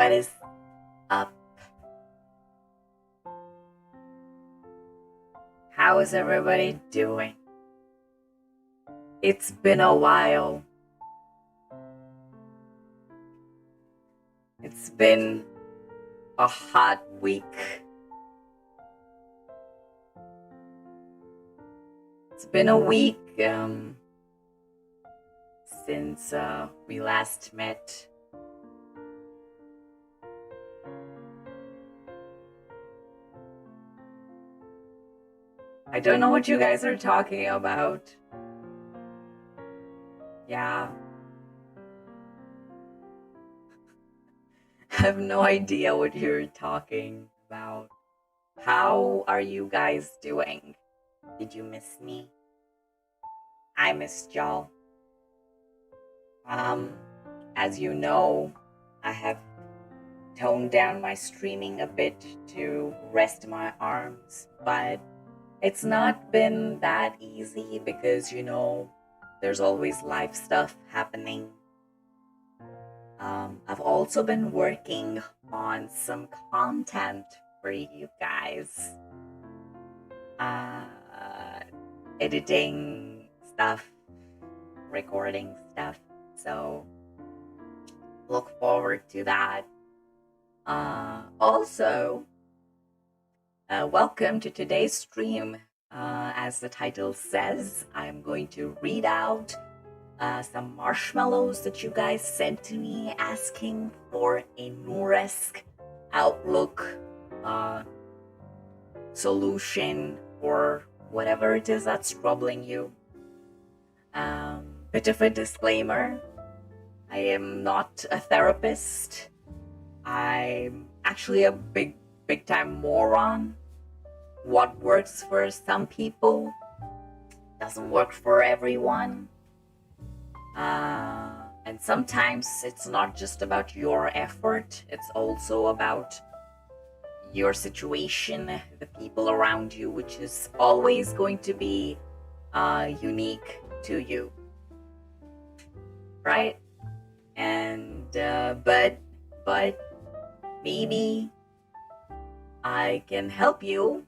What is up? How is everybody doing? It's been a while. It's been a hot week. It's been a week since we last met. I don't know what you guys are talking about. Yeah. I have no idea what you're talking about. How are you guys doing? Did you miss me? I missed y'all. As you know, I have toned down my streaming a bit to rest my arms, but it's not been that easy because, you know, there's always life stuff happening. I've also been working on some content for you guys. Editing stuff, recording stuff. So look forward to that. Also, welcome to today's stream. As the title says, I'm going to read out some marshmallows that you guys sent to me asking for a Noor-esque outlook solution or whatever it is that's troubling you. Bit of a disclaimer, I am not a therapist. I'm actually a big time moron. What works for some people doesn't work for everyone. And sometimes it's not just about your effort, it's also about your situation, the people around you, which is always going to be unique to you, right? And but maybe I can help you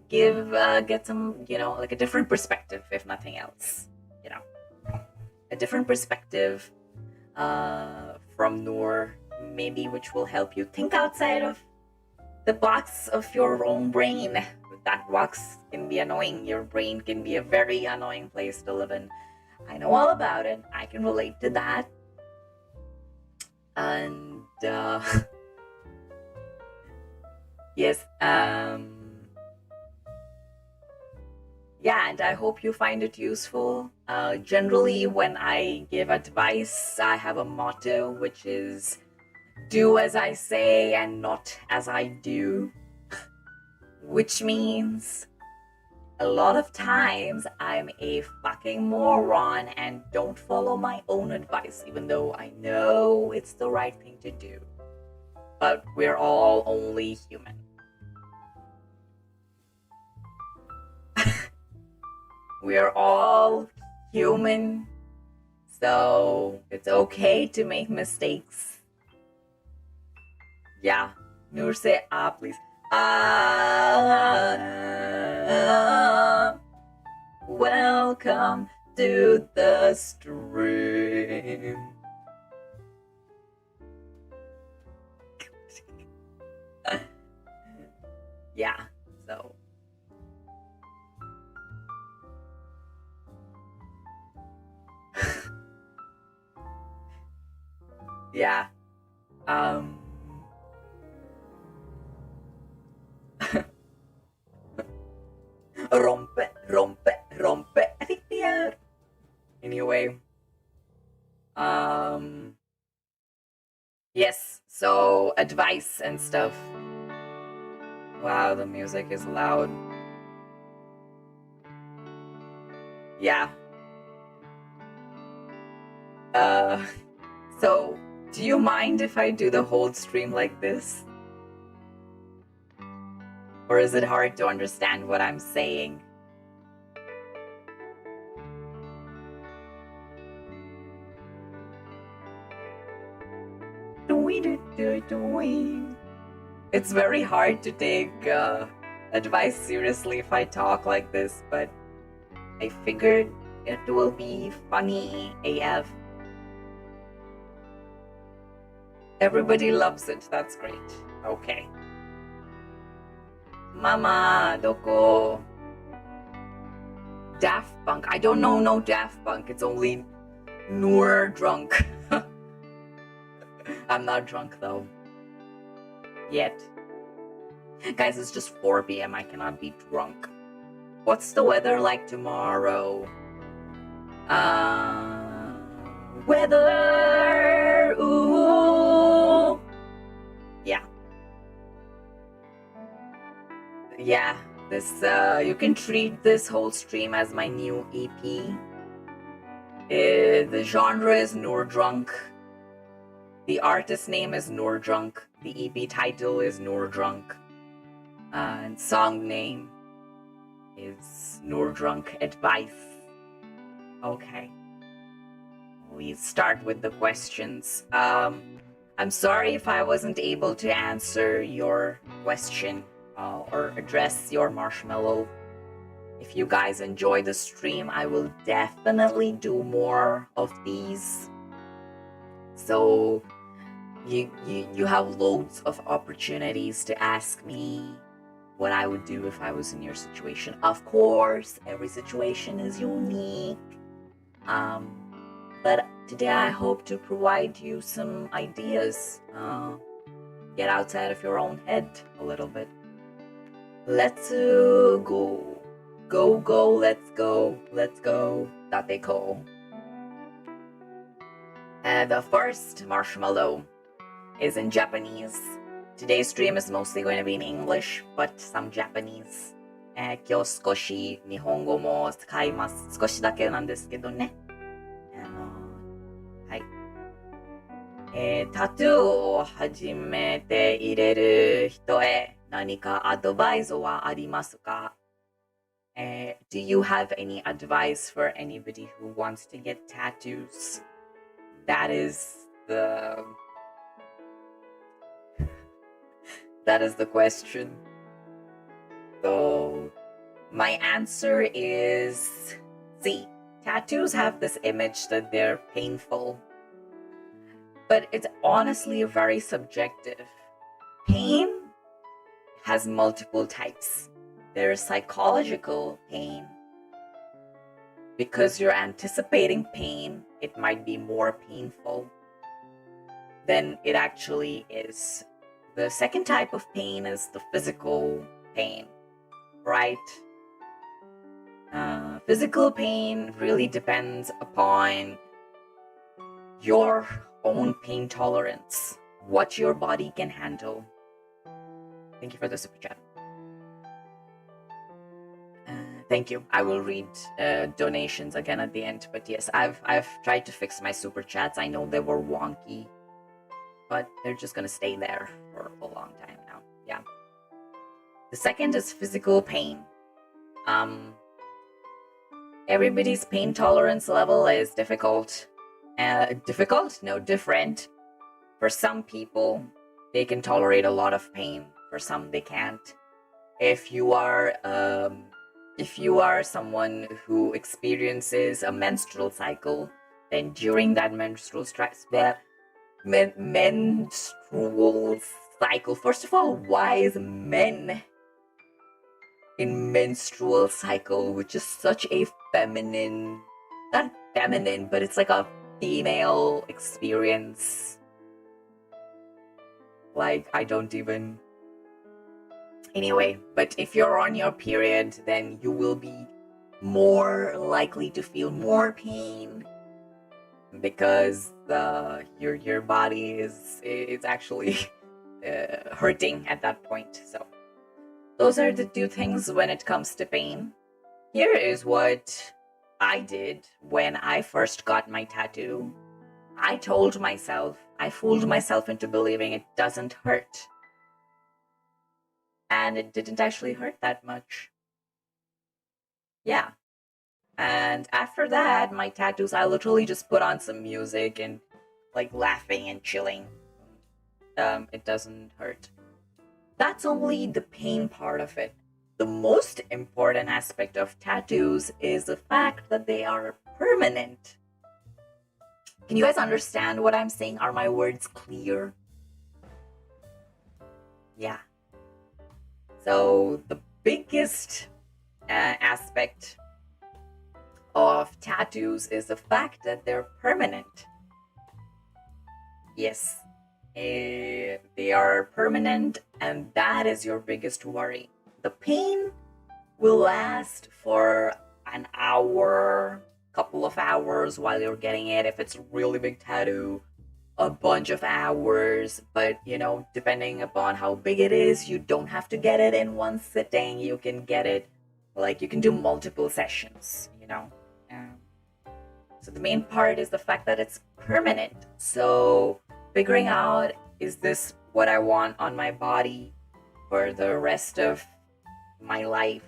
get some, you know, like a different perspective, if nothing else, you know, a different perspective from Noor, maybe, which will help you think outside of the box of your own brain. That box can be annoying. Your brain can be a very annoying place to live in. I know all about it. I can relate to that. And yes, yeah, and I hope you find it useful. Generally, when I give advice, I have a motto, which is do as I say and not as I do. Which means a lot of times I'm a fucking moron and don't follow my own advice, even though I know it's the right thing to do. But we're all only human. We're all human, so it's okay to make mistakes. Yeah, Noor, say please. Welcome to the stream. Yeah, so yeah, rompe, Victor. Anyway, yes, so advice and stuff. Wow, the music is loud. Yeah. So do you mind if I do the whole stream like this? Or is it hard to understand what I'm saying? Do I doing? It's very hard to take advice seriously if I talk like this, but I figured it will be funny AF. Everybody loves it. That's great. Okay. Mama, doko? Daft Punk. I don't know no Daft Punk. It's only Noor drunk. I'm not drunk though. Yet. Guys, it's just 4 p.m. I cannot be drunk. What's the weather like tomorrow? Weather. Ooh. Yeah. Yeah. This you can treat this whole stream as my new EP. The genre is Noor Drunk. The artist name is Noor Drunk. The EP title is Noor Drunk. And song name is Noor Drunk Advice. Okay. We start with the questions. I'm sorry if I wasn't able to answer your question or address your marshmallow. If you guys enjoy the stream, I will definitely do more of these. So you have loads of opportunities to ask me what I would do if I was in your situation. Of course, every situation is unique. But today I hope to provide you some ideas. Get outside of your own head a little bit. Let's go. Go, let's go. Let's go. Dateko. The first marshmallow is in Japanese. Today's stream is mostly going to be in English, but some Japanese. 今日少し日本語も使います。少しだけなんですけどね。はい。タトゥーを始めて入れる人へ何かアドバイスはありますか？ Do you have any advice for anybody who wants to get tattoos? That is the question. So my answer is see, tattoos have this image that they're painful, but it's honestly very subjective. Pain has multiple types. There's psychological pain. Because you're anticipating pain, it might be more painful than it actually is. The second type of pain is the physical pain, right? Physical pain really depends upon your own pain tolerance, what your body can handle. Thank you for the super chat. Thank you. I will read donations again at the end, but yes, I've tried to fix my super chats. I know they were wonky, but they're just gonna stay there for a long time now. Yeah. The second is physical pain. Everybody's pain tolerance level is different. For some people, they can tolerate a lot of pain. For some, they can't. If you are someone who experiences a menstrual cycle, then during that menstrual cycle, first of all, why is men in menstrual cycle, which is such a feminine, not feminine, but it's like a female experience. Like, I don't even... Anyway, but if you're on your period, then you will be more likely to feel more pain because your body is actually hurting at that point. So those are the two things when it comes to pain. Here is what I did when I first got my tattoo. I fooled myself into believing it doesn't hurt. And it didn't actually hurt that much. Yeah. And after that, my tattoos, I literally just put on some music and like laughing and chilling. it doesn't hurt. That's only the pain part of it. The most important aspect of tattoos is the fact that they are permanent. Can you guys understand what I'm saying? Are my words clear? Yeah. So the biggest aspect of tattoos is the fact that they're permanent. Yes, they are permanent, and that is your biggest worry. The pain will last for an hour, couple of hours while you're getting it. If it's a really big tattoo, a bunch of hours. But depending upon how big it is, you don't have to get it in one sitting. You can get it, like, you can do multiple sessions. So the main part is the fact that it's permanent. So figuring out, is this what I want on my body for the rest of my life,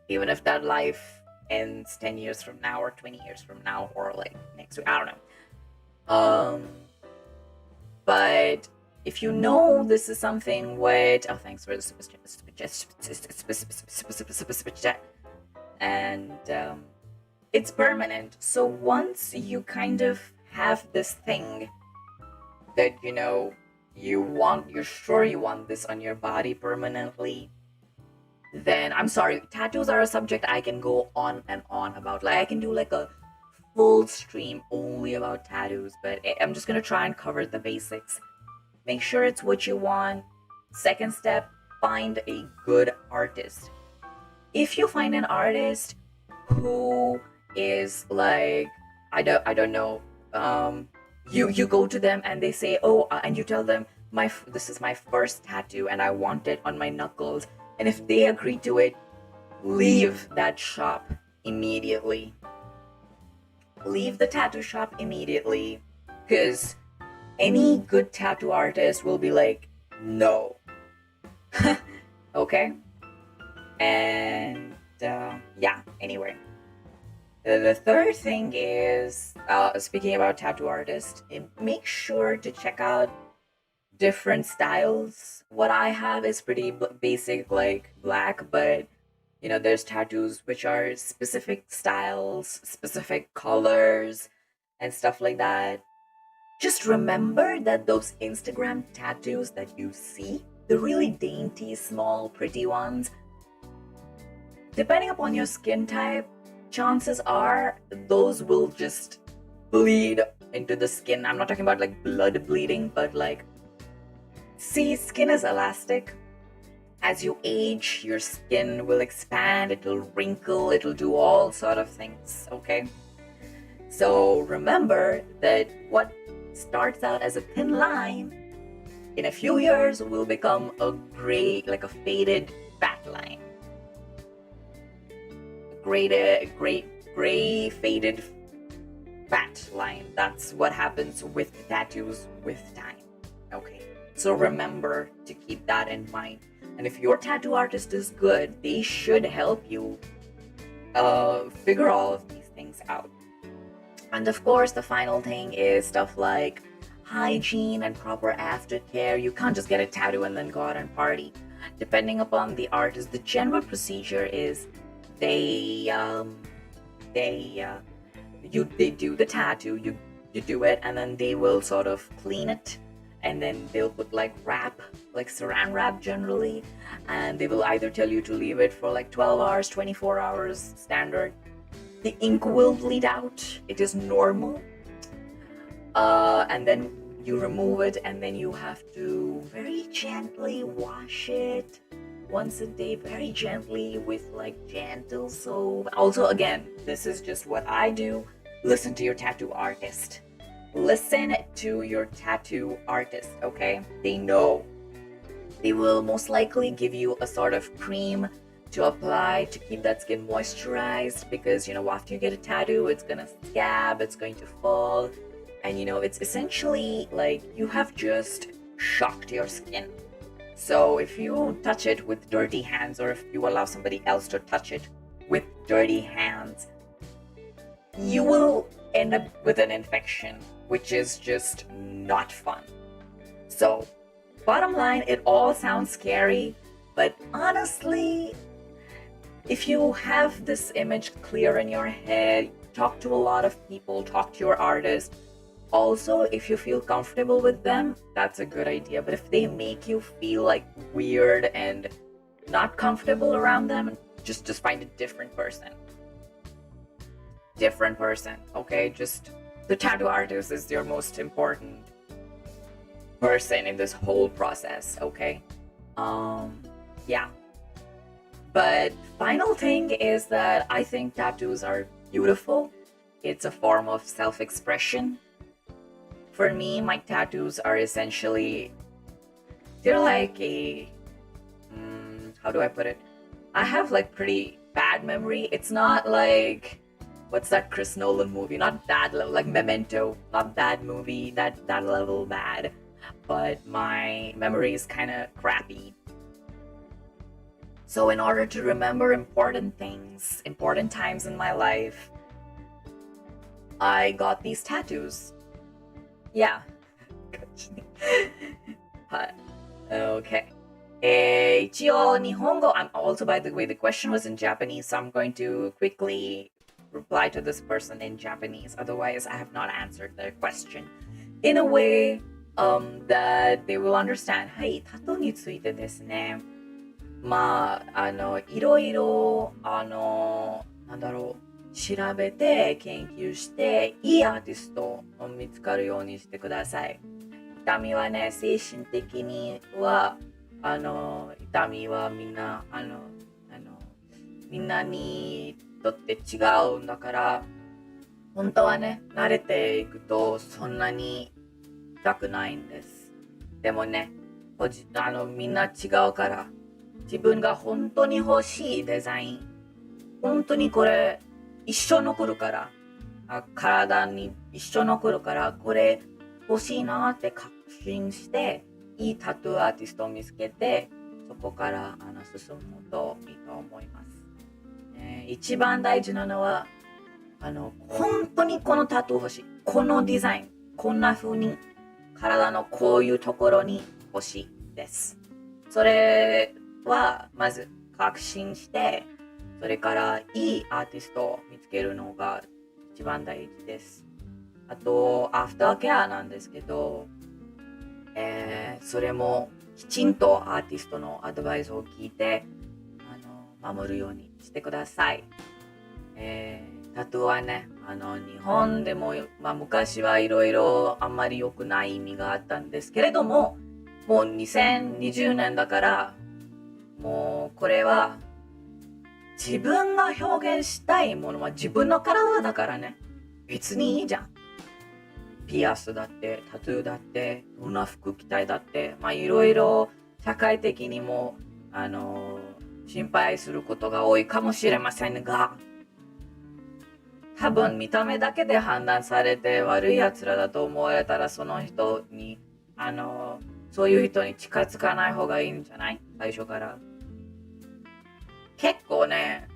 even if that life ends 10 years from now or 20 years from now, or like next week, I don't know. But if you know this is something what, oh, thanks for the super chat, and it's permanent. So once you kind of have this thing that you're sure you want this on your body permanently, then I'm sorry, tattoos are a subject I can go on and on about. Like, I can do like a full stream only about tattoos, but I'm just gonna try and cover the basics. Make sure it's what you want. Second step, find a good artist. If you find an artist who is like, I don't know, you go to them and they say, and you tell them, this is my first tattoo and I want it on my knuckles. And if they agree to it, leave that shop immediately. Leave the tattoo shop immediately, because any good tattoo artist will be like, no. Okay? And yeah, anyway. The third thing is, speaking about tattoo artists, make sure to check out different styles. What I have is pretty basic, like black, but there's tattoos which are specific styles, specific colors, and stuff like that. Just remember that those Instagram tattoos that you see, the really dainty, small, pretty ones, depending upon your skin type, chances are those will just bleed into the skin. I'm not talking about like blood bleeding, but like, see, skin is elastic. As you age, your skin will expand, it'll wrinkle, it'll do all sort of things, okay? So remember that what starts out as a thin line, in a few years will become a gray, like a faded fat line. Gray faded fat line. That's what happens with tattoos with time, okay? So remember to keep that in mind. And if your tattoo artist is good, they should help you figure all of these things out. And of course, the final thing is stuff like hygiene and proper aftercare. You can't just get a tattoo and then go out and party. Depending upon the artist, the general procedure is they do the tattoo, you do it, and then they will sort of clean it. And then they'll put like wrap, like saran wrap generally, and they will either tell you to leave it for like 12 hours, 24 hours, standard. The ink will bleed out, it is normal. And then you remove it, and then you have to very gently wash it once a day, very gently with like gentle soap. Also, again, this is just what I do. Listen to your tattoo artist. Listen to your tattoo artist, okay? They know. They will most likely give you a sort of cream to apply to keep that skin moisturized, because after you get a tattoo, it's gonna scab, it's going to fall, and it's essentially like you have just shocked your skin. So if you touch it with dirty hands, or if you allow somebody else to touch it with dirty hands, you will end up with an infection, which is just not fun. So, bottom line, it all sounds scary, but honestly, if you have this image clear in your head, talk to a lot of people, talk to your artist. Also, if you feel comfortable with them, that's a good idea. But if they make you feel like weird and not comfortable around them, just find a different person. Different person, okay? Just the tattoo artist is your most important person in this whole process, okay? Yeah. But final thing is that I think tattoos are beautiful. It's a form of self-expression. For me, my tattoos are essentially, they're like a, how do I put it? I have like pretty bad memory. It's not like, what's that Chris Nolan movie? Not that level, like Memento. Not that movie, that level bad. But my memory is kind of crappy. So in order to remember important things, important times in my life, I got these tattoos. Yeah. Okay. 一応日本語 I'm also, by the way, the question was in Japanese, so I'm going to quickly reply to this person in Japanese. Otherwise, I have not answered their question in a way that they will understand. はい、タトゥーについてですね。まあ、いろいろ、なんだろう、調べて、研究して、いいアーティストを見つかるようにしてください。痛みはね、精神的には、痛みはみんな、みんなにとって違うんだから、本当はね、慣れていくと、そんなに痛くないんです。でもね、みんな違うから、自分が本当に欲しいデザイン、本当にこれ一生残るから、体に一生残るから、これ欲しいなって確信して、いいタトゥーアーティストを見つけて、そこから進むといいと思います。一番大事なのは、本当にこのタトゥー欲しい。このデザイン、こんな風に体のこういうところに欲しいです。それはまず確信して、それからいいアーティストを見つけるのが一番大事です。あと、アフターケアなんですけど、それもきちんとアーティストのアドバイスを聞いて、守るようにしてください。タトゥーはね、日本でも、昔はいろいろあんまり良くない意味があったんですけれども、もう2020年だから、もうこれは自分が表現したいものは自分の体だからね。別にいいじゃん。ピアスだって、タトゥーだって、どんな服着たいだって、いろいろ社会的にも、心配することが多いかもしれませんが、多分見た目だけで判断されて悪い奴らだと思われたら、その人に、そういう人に近づかない方がいいんじゃない？最初から。結構ね、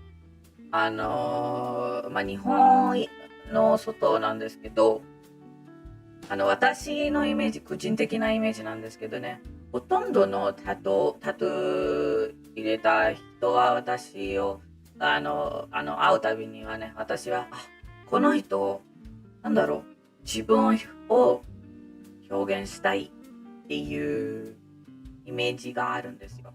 日本の外なんですけど、私のイメージ、個人的なイメージなんですけどね、ほとんどのタトゥー入れた人は私を、会うたびにはね、私は、この人、なんだろう、自分を表現したいっていうイメージがあるんですよ。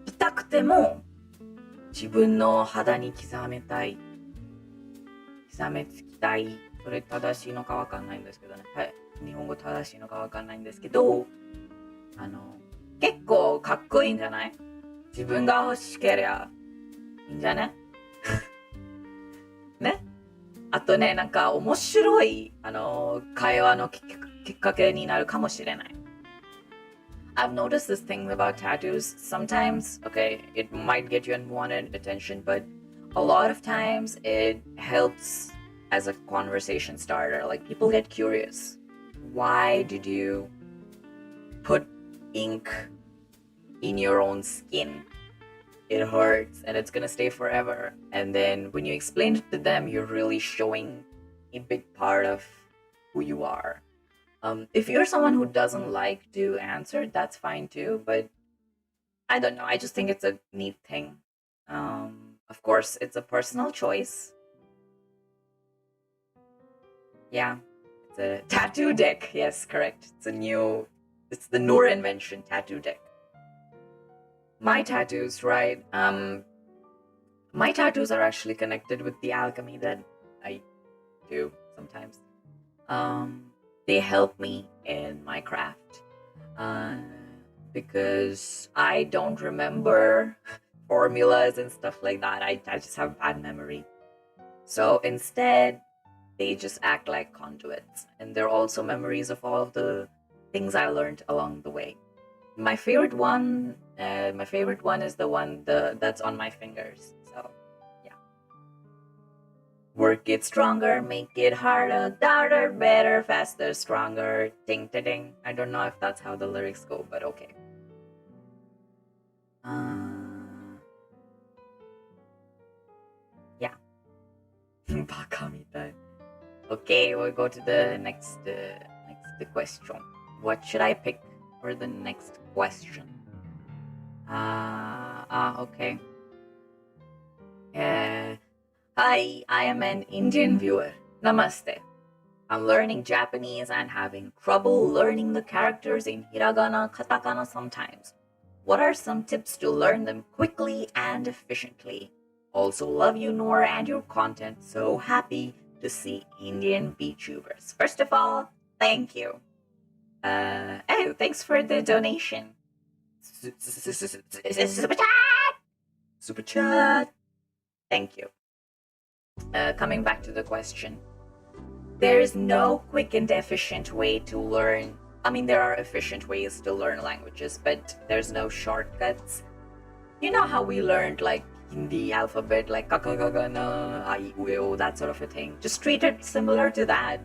痛くても自分の肌に刻めたい。刻めつきたい。それ正しいのかわかんないんですけどね。はい。日本語正しいのかわかんないんですけど、結構かっこいいんじゃない？自分が欲しけりゃいいんじゃね？ね？あとね、なんか面白い、会話のきっかけになるかもしれない。I've noticed this thing about tattoos. Sometimes, okay, it might get you unwanted attention, but a lot of times it helps as a conversation starter. Like, people get curious. Why did you put ink in your own skin? It hurts and it's gonna stay forever. And then when you explain it to them, you're really showing a big part of who you are. If you're someone who doesn't like to answer, that's fine too, but I don't know. I just think it's a neat thing. Of course, it's a personal choice. Yeah, it's a tattoo deck. Yes, correct. It's the Noor invention, tattoo deck. My tattoos, right? My tattoos are actually connected with the alchemy that I do sometimes. They help me in my craft because I don't remember formulas and stuff like that. I just have bad memory. So instead, they just act like conduits. And they're also memories of all of the things I learned along the way. My favorite one is the one that's on my fingers. So, yeah. Work it stronger, make it harder, harder, better, faster, stronger, ding, ding, ding. I don't know if that's how the lyrics go, but okay. Yeah. Baka mitai. Okay, we'll go to the next question. What should I pick for the next question? Okay. Hi, I am an Indian viewer. Namaste. I'm learning Japanese and having trouble learning the characters in hiragana, katakana sometimes. What are some tips to learn them quickly and efficiently? Also love you, Noor, and your content. So happy to see Indian VTubers. First of all, thank you. Oh, thanks for the donation. Super chat! Super chat! Thank you. Coming back to the question. There is no quick and efficient way to learn. I mean, there are efficient ways to learn languages, but there's no shortcuts. You know how we learned like Hindi alphabet, like kakagagana, aiueo, that sort of a thing. Just treat it similar to that.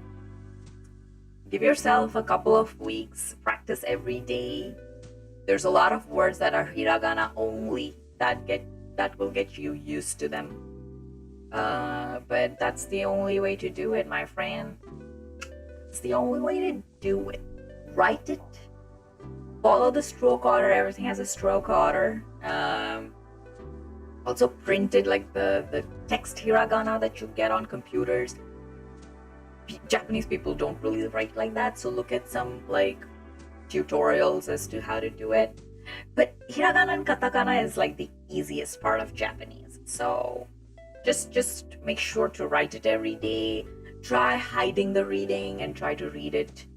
Give yourself a couple of weeks, practice every day. There's a lot of words that are hiragana only that will get you used to them. But that's the only way to do it, my friend. It's the only way to do it. Write it. Follow the stroke order. Everything has a stroke order. Also print it, like the text hiragana that you get on computers. Japanese people don't really write like that, so look at some like tutorials as to how to do it. But hiragana and katakana is like the easiest part of Japanese. So just make sure to write it every day. Try hiding the reading and try to read it.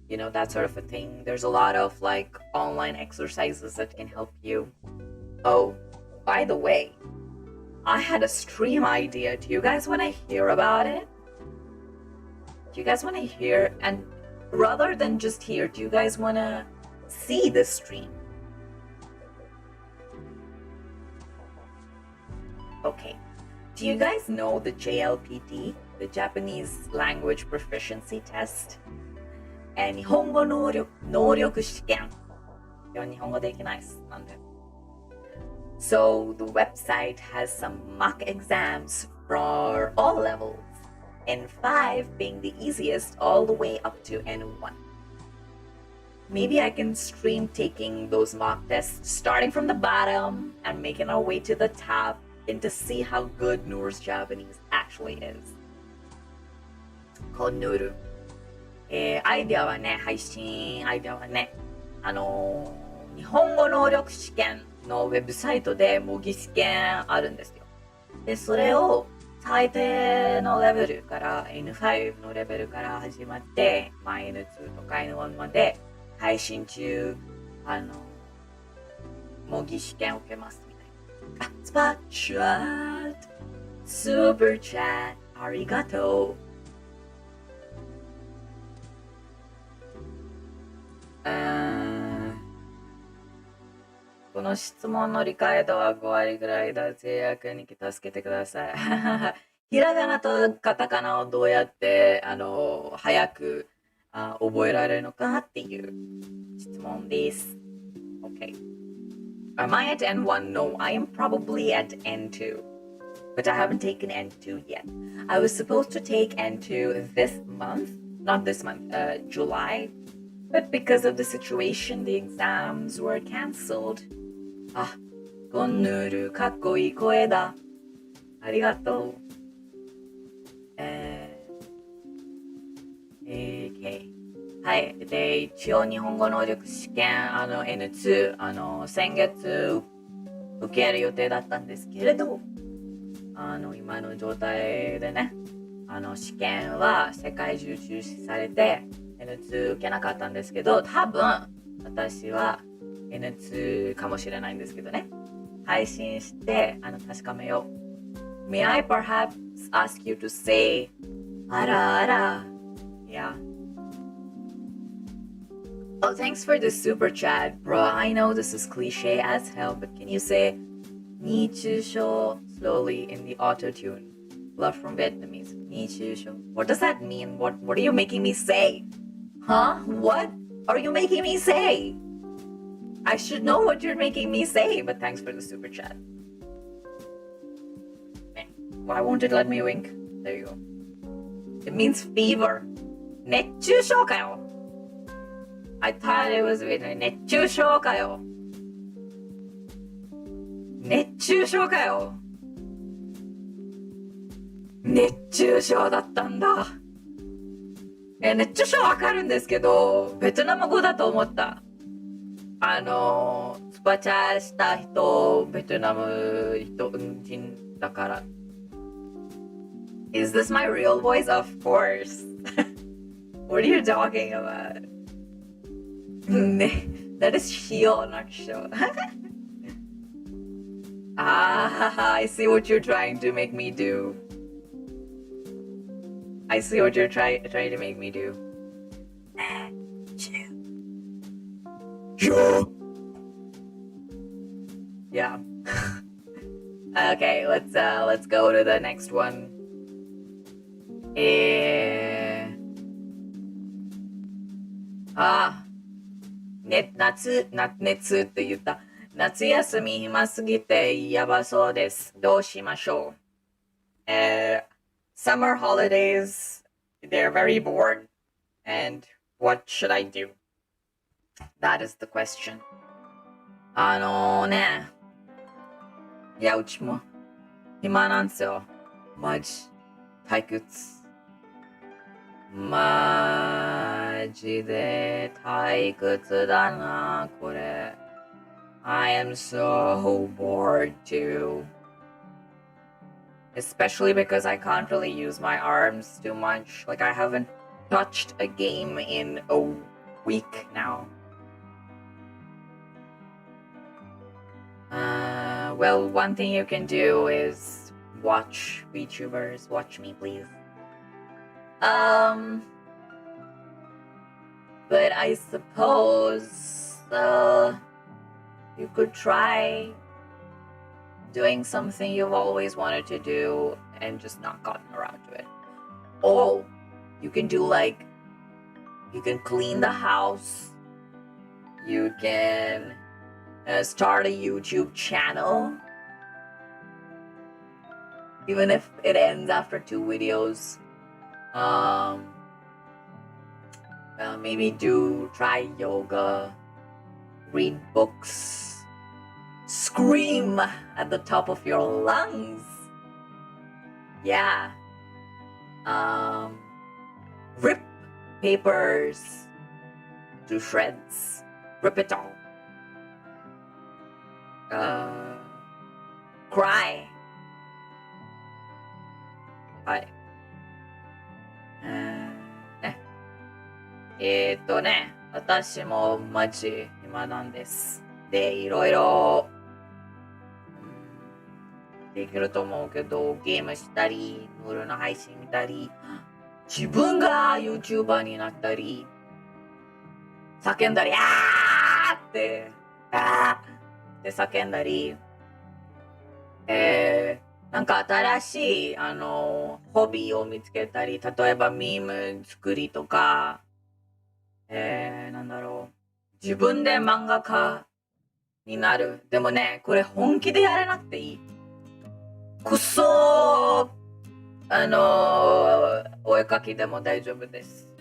You know, that sort of a thing. There's a lot of like online exercises that can help you. Oh, by the way, I had a stream idea. Do you guys want to hear about it? Do you guys want to hear? And rather than just hear, do you guys want to see the stream? Okay. Do you guys know the JLPT, the Japanese Language Proficiency Test? 日本語能力試験。日本語できないです。なんで。So the website has some mock exams for all levels, N5 being the easiest all the way up to N1. Maybe I can stream taking those mock tests starting from the bottom and making our way to the top and to see how good Noor's Japanese actually is. このヌール。アイデアはね、配信アイデアはね、日本語能力試験のウェブサイトで模擬試験あるんですよ。で、それを最低のレベルから N5 のレベルから始まって、N2 とか N1 まで配信中、模擬試験を受けますみたいな。あ、スパッチャート、スーパーチャット、ありがとう。この質問の理解度は5割ぐらいだ。制約に助けてください。ひらがなとカタカナをどうやって早く覚えられるのかっていう質問です。Okay. Am I at N1? No, I am probably at N2. But I haven't taken N2 yet. I was supposed to take N2 this month, not this month, July. But because of the situation, the exams were cancelled. あ、ゴンヌールかっこいい声だ。ありがとう。Okay. はい。で、一応日本語能力試験、N2、先月受ける予定だったんですけれど、今の状態でね、試験は世界中中止されて、N2 受けなかったんですけど、多分、私は N2 かもしれないんですけどね。配信して、確かめよう。May I perhaps ask you to say, あらあら。Yeah.Oh, thanks for the super chat, bro. I know this is cliche as hell, but can you say に中傷 slowly in the auto-tune? Love from Vietnamese. に中傷. What does that mean? What are you making me say? Huh? What are you making me say? I should know what you're making me say, but thanks for the super chat. Why won't it let me wink? There you go. It means fever. 熱中症かよ. I thought it was with 熱中症かよ。熱中症かよ。熱中症だったんだ。熱中症わかるんですけど、ベトナム語だと思った。スパチャした人、ベトナム人だから。Is this my real voice? Of course. What are you talking about? That is Shio, not Sho. I see what you're trying to make me do. I see what you're trying to make me do. Sure. Yeah. Okay, let's go to the next one. 熱って言った。夏休み暇すぎてやばそうです。どうしましょう？ Summer holidays, they're very bored. And what should I do? That is the question. いや、うちも暇なんですよ。マジ。退屈。マジで退屈だな、これ。I am so bored too. Especially because I can't really use my arms too much. Like, I haven't touched a game in a week now. Well, one thing you can do is watch VTubers. Watch me, please. But I suppose you could try doing something you've always wanted to do and just not gotten around to it. Or you can do you can clean the house. You can start a YouTube channel. Even if it ends after 2 videos. Well, maybe try yoga, read books, scream at the top of your lungs. Yeah. Rip papers to shreds. Rip it all. Cry. 私もマジ暇なんです。で、いろいろできると思うけど、ゲームしたり、ノールの配信見たり、自分が YouTuber になったり、叫んだり、あーって、叫んだり、なんか新しい、ホビーを見つけたり、例えばミーム作りとか、なんだろう。自分で漫画家になる。でもね、これ本気でやらなくていい。くそー、お絵かきでも大丈夫です。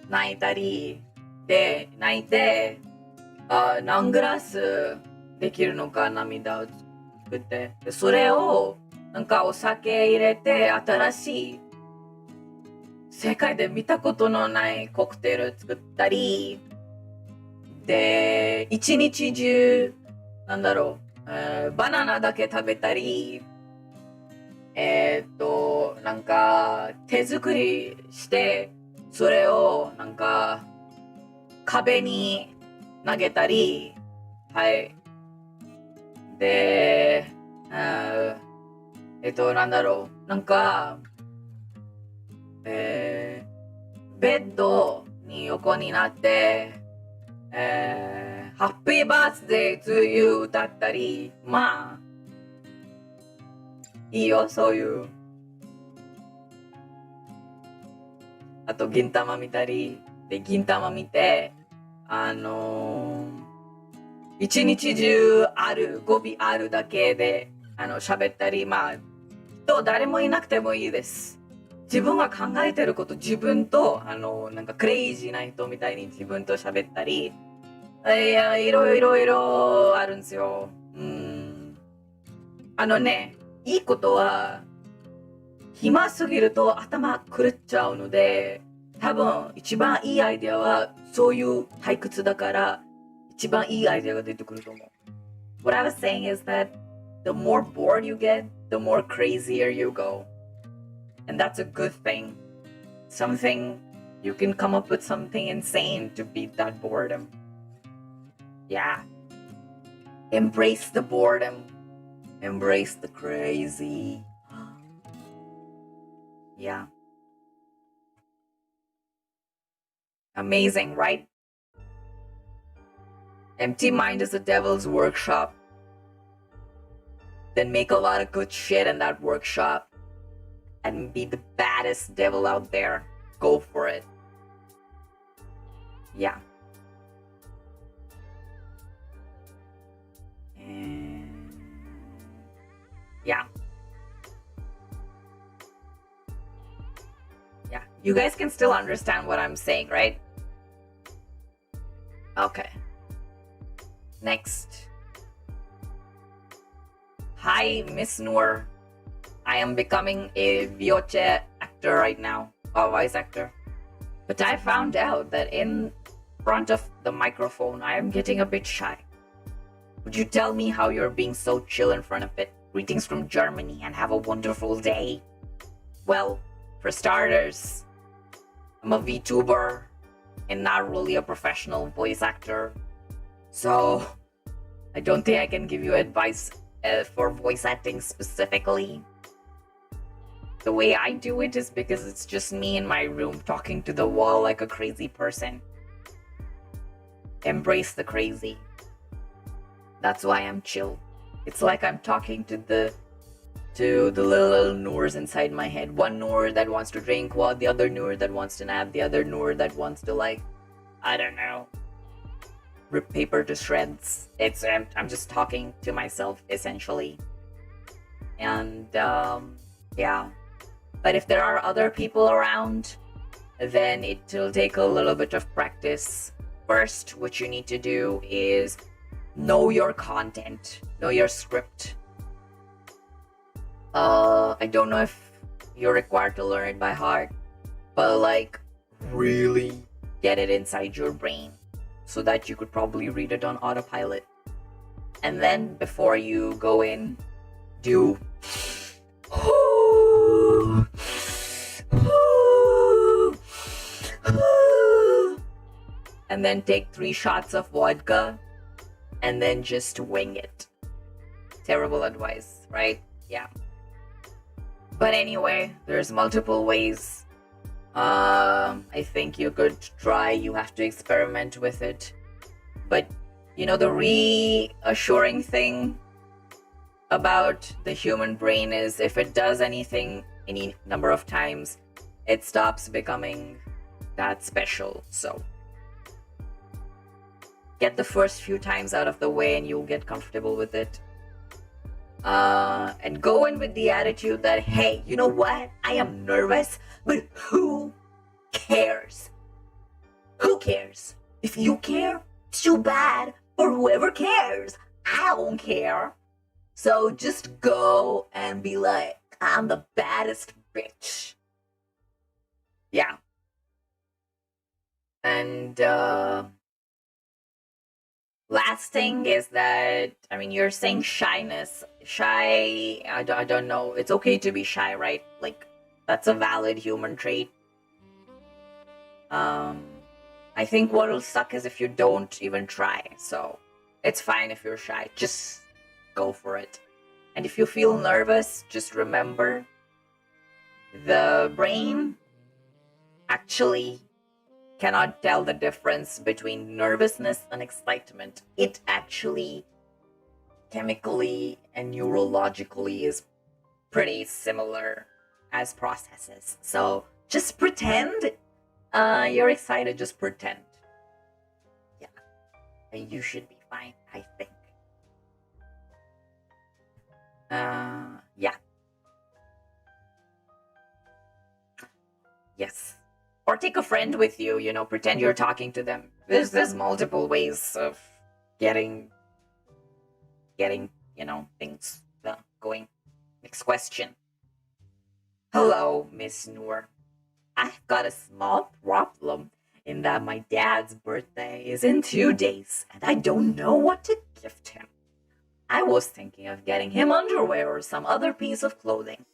泣いたり、で、泣いて、何グラスできるのか涙を作って。でそれを、なんかお酒入れて、新しい、世界で見たことのないコクテル作ったり、で、一日中、バナナだけ食べたり、なんか手作りして、それをなんか壁に投げたり、はい。で、なんか、ベッドに横になって、ハッピーバースデー to you 歌ったり、まあ、いいよ、そういう。あと、銀玉見たり、で、銀玉見て、一日中語尾あるだけで、喋ったり、まあ、誰もいなくてもいいです。自分が考えてること、自分と、なんかクレイジーな人みたいに自分と喋ったり、いや、いろいろあるんですよ。いいことは、暇すぎると頭狂っちゃうので、多分一番いいアイデアはそういう退屈だから一番いいアイデアが出てくると思う。What I was saying is that the more bored you get, the more crazier you go. And that's a good thing. You can come up with something insane to beat that boredom. Yeah. Embrace the boredom. Embrace the crazy. Yeah. Amazing, right? Empty mind is the devil's workshop. Then make a lot of good shit in that workshop and be the baddest devil out there. Go for it. Yeah. And yeah. Yeah. You guys can still understand what I'm saying, right? Okay. Next. Hi, Miss Noor. I am becoming a VOCE actor right now, a voice actor. But I found out that in front of the microphone, I am getting a bit shy. Would you tell me how you're being so chill in front of it? Greetings from Germany and have a wonderful day. Well, for starters, I'm a VTuber and not really a professional voice actor. So, I don't think I can give you advice for voice acting specifically. The way I do it is because it's just me in my room talking to the wall like a crazy person. Embrace the crazy. That's why I'm chill. It's like I'm talking to the little Noors inside my head. One Noor that wants to drink, while the other Noor that wants to nap, the other Noor that wants to I don't know, rip paper to shreds. I'm just talking to myself essentially. And yeah. But if there are other people around, then it will take a little bit of practice. First, what you need to do is know your content, know your script. I don't know if you're required to learn it by heart, but really get it inside your brain so that you could probably read it on autopilot. And then before you go in, do and then take 3 shots of vodka and then just wing it. Terrible advice, right? Yeah. But anyway, there's multiple ways. I think you could try, you have to experiment with it. But the reassuring thing about the human brain is if it does anything any number of times, it stops becoming that special. So get the first few times out of the way and you'll get comfortable with it. And go in with the attitude that, hey, you know what? I am nervous, but who cares? If you care, it's too bad for whoever cares. I don't care. So just go and be like, I'm the baddest bitch. Yeah. And last thing is that, I mean, you're saying shyness. Shy, I don't know. It's okay to be shy, right? Like, that's a valid human trait. I think what'll suck is if you don't even try. So it's fine if you're shy. Just go for it. And if you feel nervous, just remember the brain actually cannot tell the difference between nervousness and excitement. It actually chemically and neurologically is pretty similar as processes. So just pretend you're excited. Just pretend. Yeah. And you should be fine, I think. Yeah. Yes. Or take a friend with you, you know, pretend you're talking to them. There's multiple ways of getting, you know, things going. Next question. Hello, Miss Noor. I've got a small problem in that my dad's birthday is in 2 days and I don't know what to gift him. I was thinking of getting him underwear or some other piece of clothing.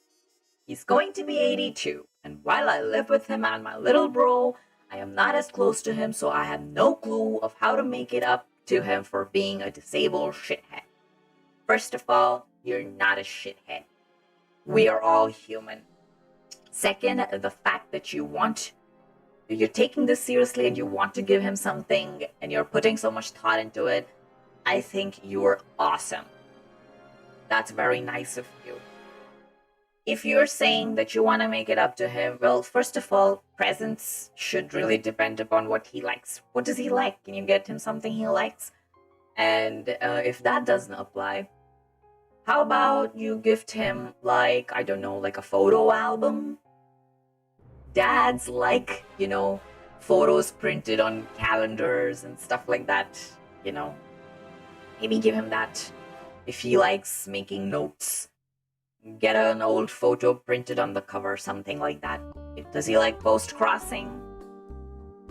He's going to be 82, and while I live with him and my little bro, I am not as close to him, so I have no clue of how to make it up to him for being a disabled shithead. First of all, you're not a shithead. We are all human. Second, the fact that you're taking this seriously and you want to give him something and you're putting so much thought into it, I think you're awesome. That's very nice of you. If you're saying that you want to make it up to him, well, first of all, presents should really depend upon what he likes. What does he like? Can you get him something he likes? And if that doesn't apply, how about you gift him, like, I don't know, like a photo album? Dads like, you know, photos printed on calendars and stuff like that, you know. Maybe give him that. If he likes making notes, get an old photo printed on the cover, something like that. Does he like post-crossing?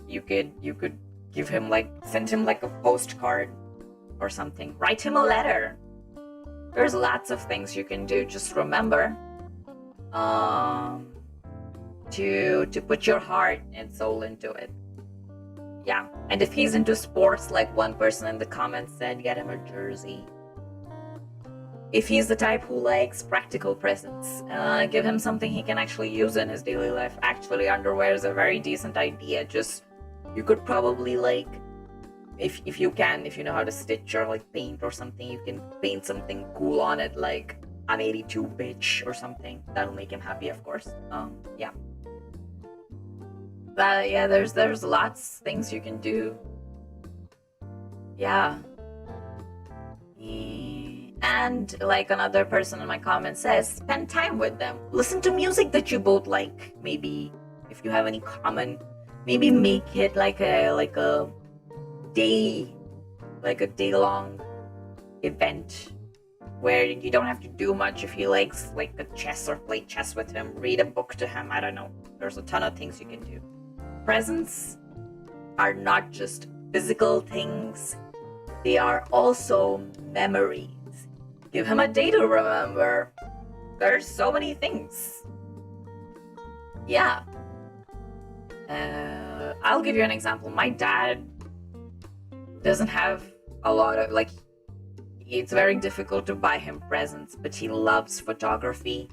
You could give him, like, send him like a postcard or something. Write him a letter. There's lots of things you can do. Just remember to put your heart and soul into it. Yeah. And if he's into sports, like one person in the comments said, get him a jersey. If he's the type who likes practical presents, give him something he can actually use in his daily life. Actually, underwear is a very decent idea. Just, you could probably, like, if you know how to stitch or like paint or something, you can paint something cool on it, like I'm 82 bitch or something. That'll make him happy, of course. Yeah. Yeah, there's lots of things you can do. Yeah. And like another person in my comments says, spend time with them. Listen to music that you both like. Maybe if you have any common, maybe make it like a day-long event where you don't have to do much. If he likes like a chess or play chess with him, read a book to him. I don't know. There's a ton of things you can do. Presents are not just physical things. They are also memories. Give him a day to remember. There's so many things. Yeah. I'll give you an example. My dad doesn't have a lot of, like, it's very difficult to buy him presents, but he loves photography.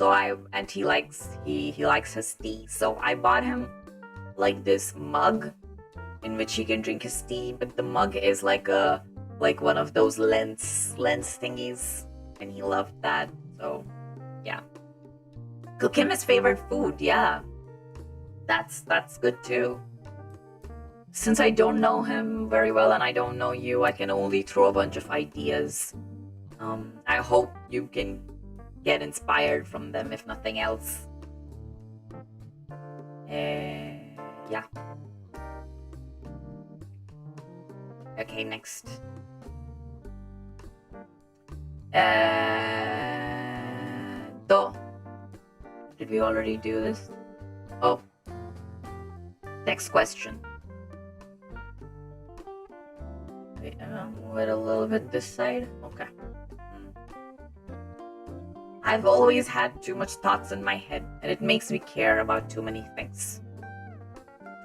And he likes his tea. So I bought him like this mug in which he can drink his tea, but the mug is like one of those lens thingies, and he loved that. So yeah. Cook him his favorite food. Yeah, that's good too. Since I don't know him very well and I don't know you, I can only throw a bunch of ideas. I hope you can get inspired from them, if nothing else. Yeah. Okay, next. Did we already do this? Oh. Next question. Wait, move it a little bit this side. Okay. I've always had too much thoughts in my head, and it makes me care about too many things.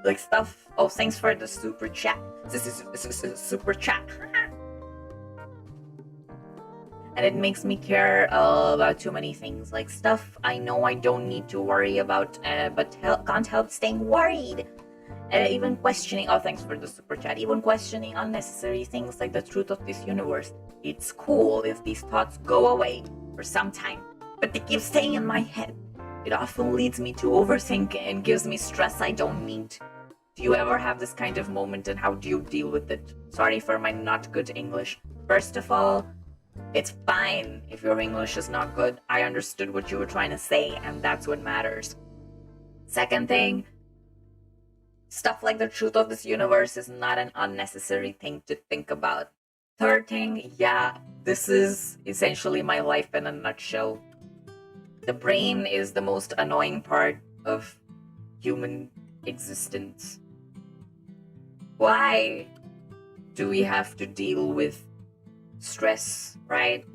Like stuff. Oh, thanks for the super chat. Super chat. And it makes me care about too many things, like stuff I know I don't need to worry about, but can't help staying worried. Even questioning, oh, thanks for the super chat, even questioning unnecessary things like the truth of this universe. It's cool if these thoughts go away for some time, but they keep staying in my head. It often leads me to overthink and gives me stress I don't need. Do you ever have this kind of moment, and how do you deal with it? Sorry for my not good English. First of all, it's fine if your English is not good. I understood what you were trying to say, and that's what matters. Second thing, stuff like the truth of this universe is not an unnecessary thing to think about. Third thing, yeah, this is essentially my life in a nutshell. The brain is the most annoying part of human existence. Why do we have to deal with stress, right?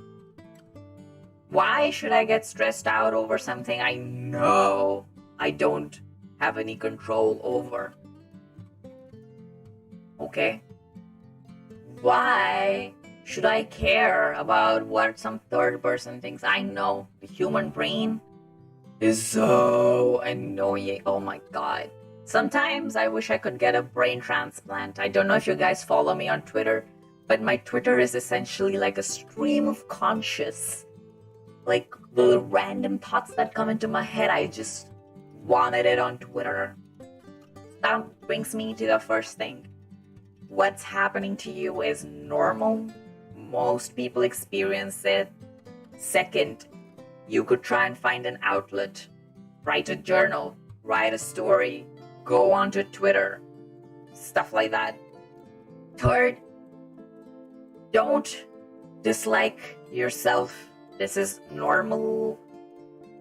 Why should I get stressed out over something I know I don't have any control over? Okay? Why should I care about what some third person thinks? I know the human brain is so annoying. Oh my god. Sometimes I wish I could get a brain transplant. I don't know if you guys follow me on Twitter, but my Twitter is essentially like a stream of conscious, like the random thoughts that come into my head. I just wanted it on Twitter. That brings me to the first thing. What's happening to you is normal. Most people experience it. Second, you could try and find an outlet. Write a journal, write a story, go onto Twitter, stuff like that. Third, don't dislike yourself. This is normal.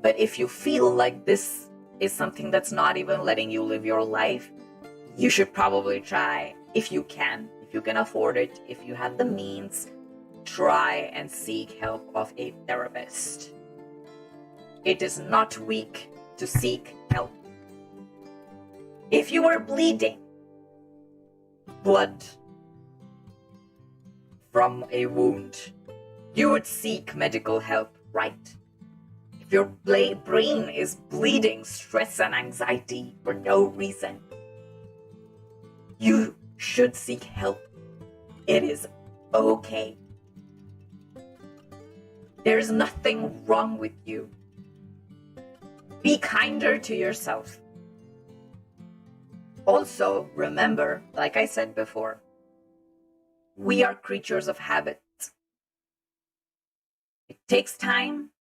But if you feel like this is something that's not even letting you live your life, you should probably try, if you can afford it, if you have the means, try and seek help of a therapist. It is not weak to seek help. If you are bleeding blood from a wound, you would seek medical help, right? If your brain is bleeding stress and anxiety for no reason, you should seek help. It is okay. There's nothing wrong with you. Be kinder to yourself. Also, remember, like I said before, we are creatures of habits. It takes time,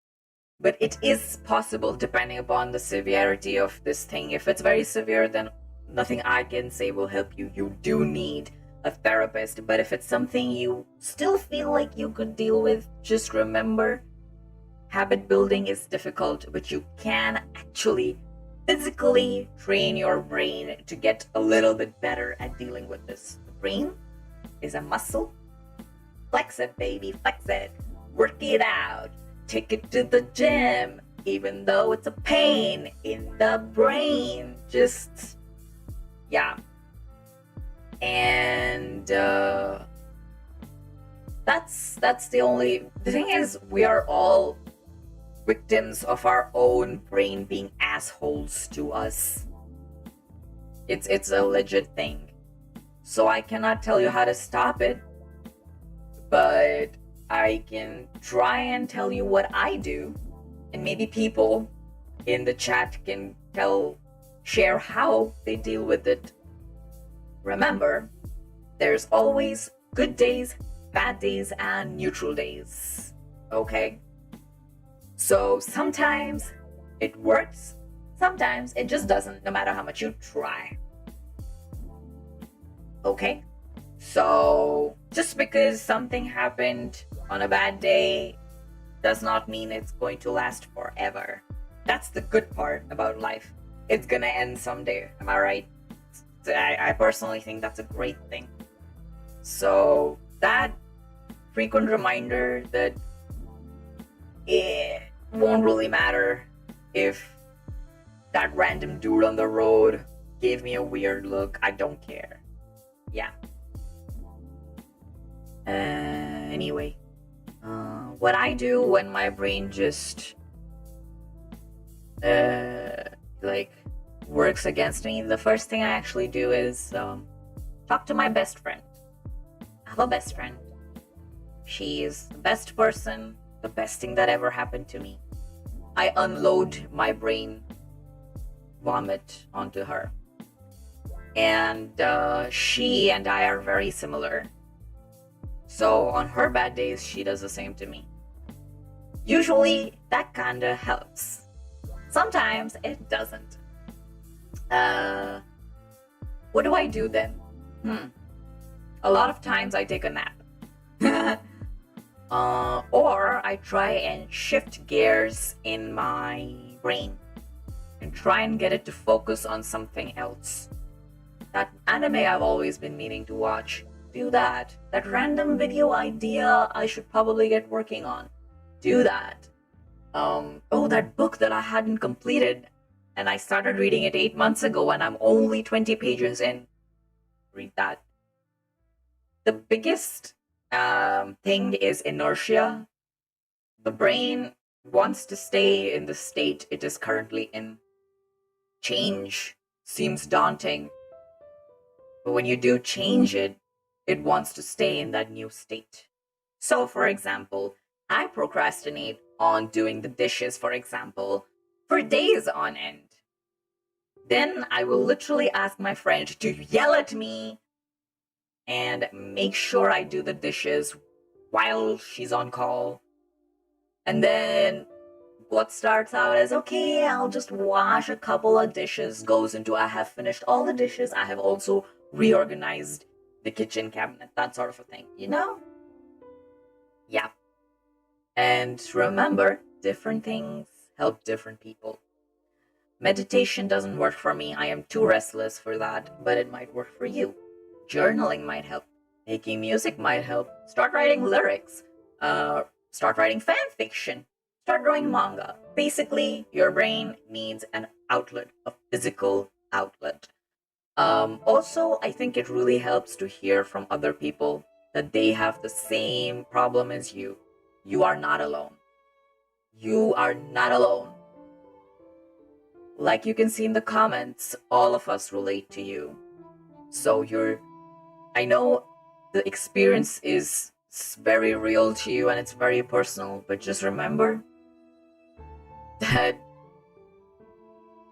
but it is possible depending upon the severity of this thing. If it's very severe, then nothing I can say will help you. You do need a therapist. But if it's something you still feel like you could deal with, just remember, habit building is difficult, but you can actually physically train your brain to get a little bit better at dealing with this. The brain is a muscle. Flex it, baby, flex it. Work it out. Take it to the gym, even though it's a pain in the brain. Just, yeah. And that's the thing is, we are all victims of our own brain being assholes to us. It's a legit thing. So I cannot tell you how to stop it, but I can try and tell you what I do, and maybe people in the chat can share how they deal with it. Remember, there's always good days, bad days, and neutral days. Okay? So sometimes it works, sometimes it just doesn't, no matter how much you try. Okay? So just because something happened on a bad day does not mean it's going to last forever. That's the good part about life. It's gonna end someday. Am I right? I personally think that's a great thing. So that frequent reminder that it won't really matter if that random dude on the road gave me a weird look. I don't care. Yeah. Anyway, what I do when my brain just like works against me, the first thing I actually do is talk to my best friend. I have a best friend. She's the best person, the best thing that ever happened to me. I unload my brain vomit onto her. And she and I are very similar. So on her bad days, she does the same to me. Usually, that kinda helps. Sometimes it doesn't. What do I do then? A lot of times I take a nap. Or I try and shift gears in my brain and try and get it to focus on something else. That anime I've always been meaning to watch, do that. That random video idea I should probably get working on, do that. Oh, that book that I hadn't completed and I started reading it 8 months ago and I'm only 20 pages in. Read that. The biggest thing is inertia. The brain wants to stay in the state it is currently in. Change seems daunting, but when you do change it, it wants to stay in that new state. So, for example, I procrastinate on doing the dishes, for example, for days on end. Then I will literally ask my friend to yell at me and make sure I do the dishes while she's on call. And then what starts out as, okay, I'll just wash a couple of dishes, goes into I have finished all the dishes. I have also reorganized the kitchen cabinet, that sort of a thing, you know? Yeah. And remember, different things help different people. Meditation doesn't work for me. I am too restless for that, but it might work for you. Journaling might help. Making music might help. Start writing lyrics. Start writing fan fiction. Start drawing manga. Basically, your brain needs an outlet, a physical outlet. Also, I think it really helps to hear from other people that they have the same problem as you. You are not alone. You are not alone. Like you can see in the comments, all of us relate to you. So I know the experience is very real to you and it's very personal, but just remember that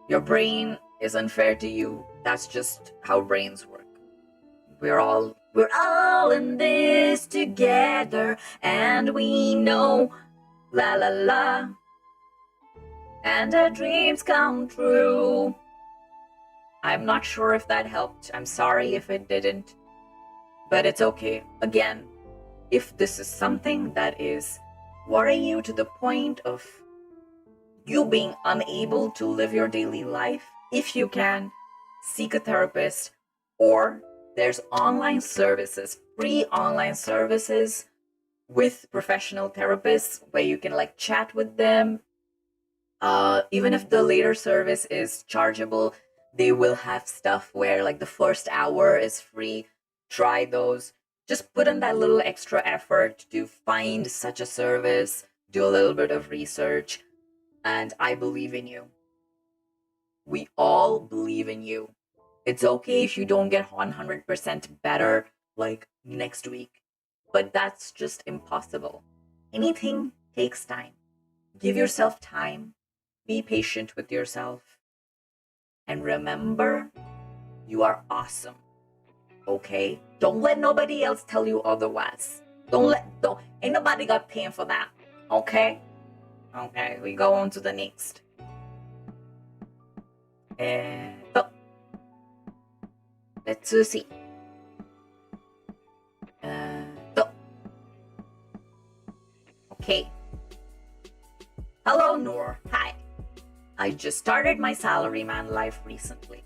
your brain is unfair to you. That's just how brains work. We're all in this together, and we know, la la la, and our dreams come true. I'm not sure if that helped. I'm sorry if it didn't, but it's okay. Again, if this is something that is worrying you to the point of you being unable to live your daily life, if you can, seek a therapist, or there's online services, free online services with professional therapists where you can like chat with them. Even if the later service is chargeable, they will have stuff where like the first hour is free. Try those. Just put in that little extra effort to find such a service, do a little bit of research, and I believe in you. We all believe in you. It's okay if you don't get 100% better like next week, but that's just impossible. Anything takes time. Give yourself time. Be patient with yourself. And remember, you are awesome. Okay? Don't let nobody else tell you otherwise. Ain't nobody got paying for that. Okay? Okay, we go on to the next. Let's see. I just started my salaryman life recently.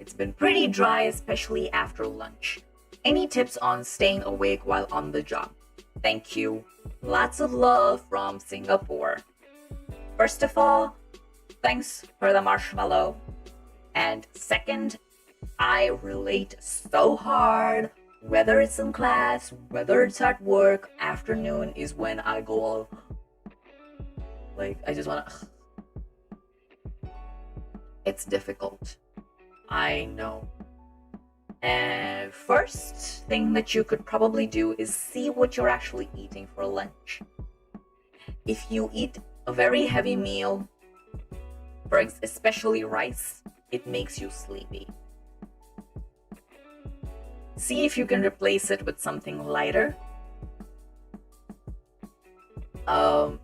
It's been pretty dry, especially after lunch. Any tips on staying awake while on the job? Thank you. Lots of love from Singapore. First of all, thanks for the marshmallow. And second, I relate so hard. Whether it's in class, whether it's at work, afternoon is when I go like, I just wanna. It's difficult. I know. And first thing that you could probably do is see what you're actually eating for lunch. If you eat a very heavy meal, especially rice, it makes you sleepy. See if you can replace it with something lighter.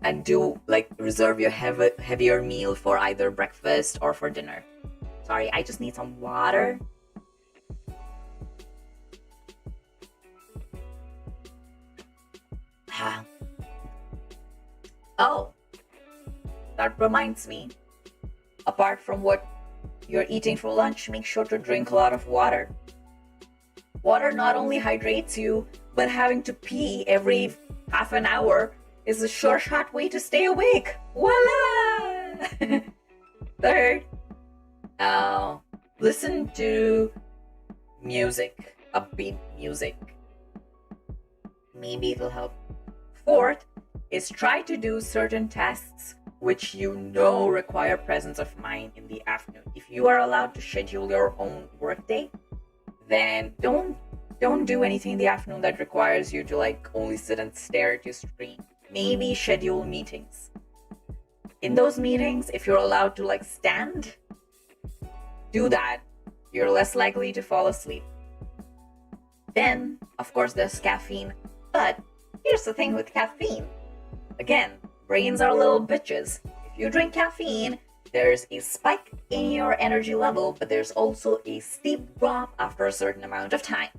And do reserve your heavier meal for either breakfast or for dinner. Sorry, I just need some water. Oh, that reminds me. Apart from what you're eating for lunch, make sure to drink a lot of water. Water not only hydrates you, but having to pee every half an hour is a sure shot way to stay awake. Voila! Third, listen to music, upbeat music. Maybe it'll help. Fourth is try to do certain tasks which you know require presence of mind in the afternoon. If you are allowed to schedule your own workday, then don't do anything in the afternoon that requires you to only sit and stare at your screen. Maybe schedule meetings. In those meetings, if you're allowed to stand, do that. You're less likely to fall asleep. Then, of course, there's caffeine. But here's the thing with caffeine. Again, brains are little bitches. If you drink caffeine, there's a spike in your energy level, but there's also a steep drop after a certain amount of time.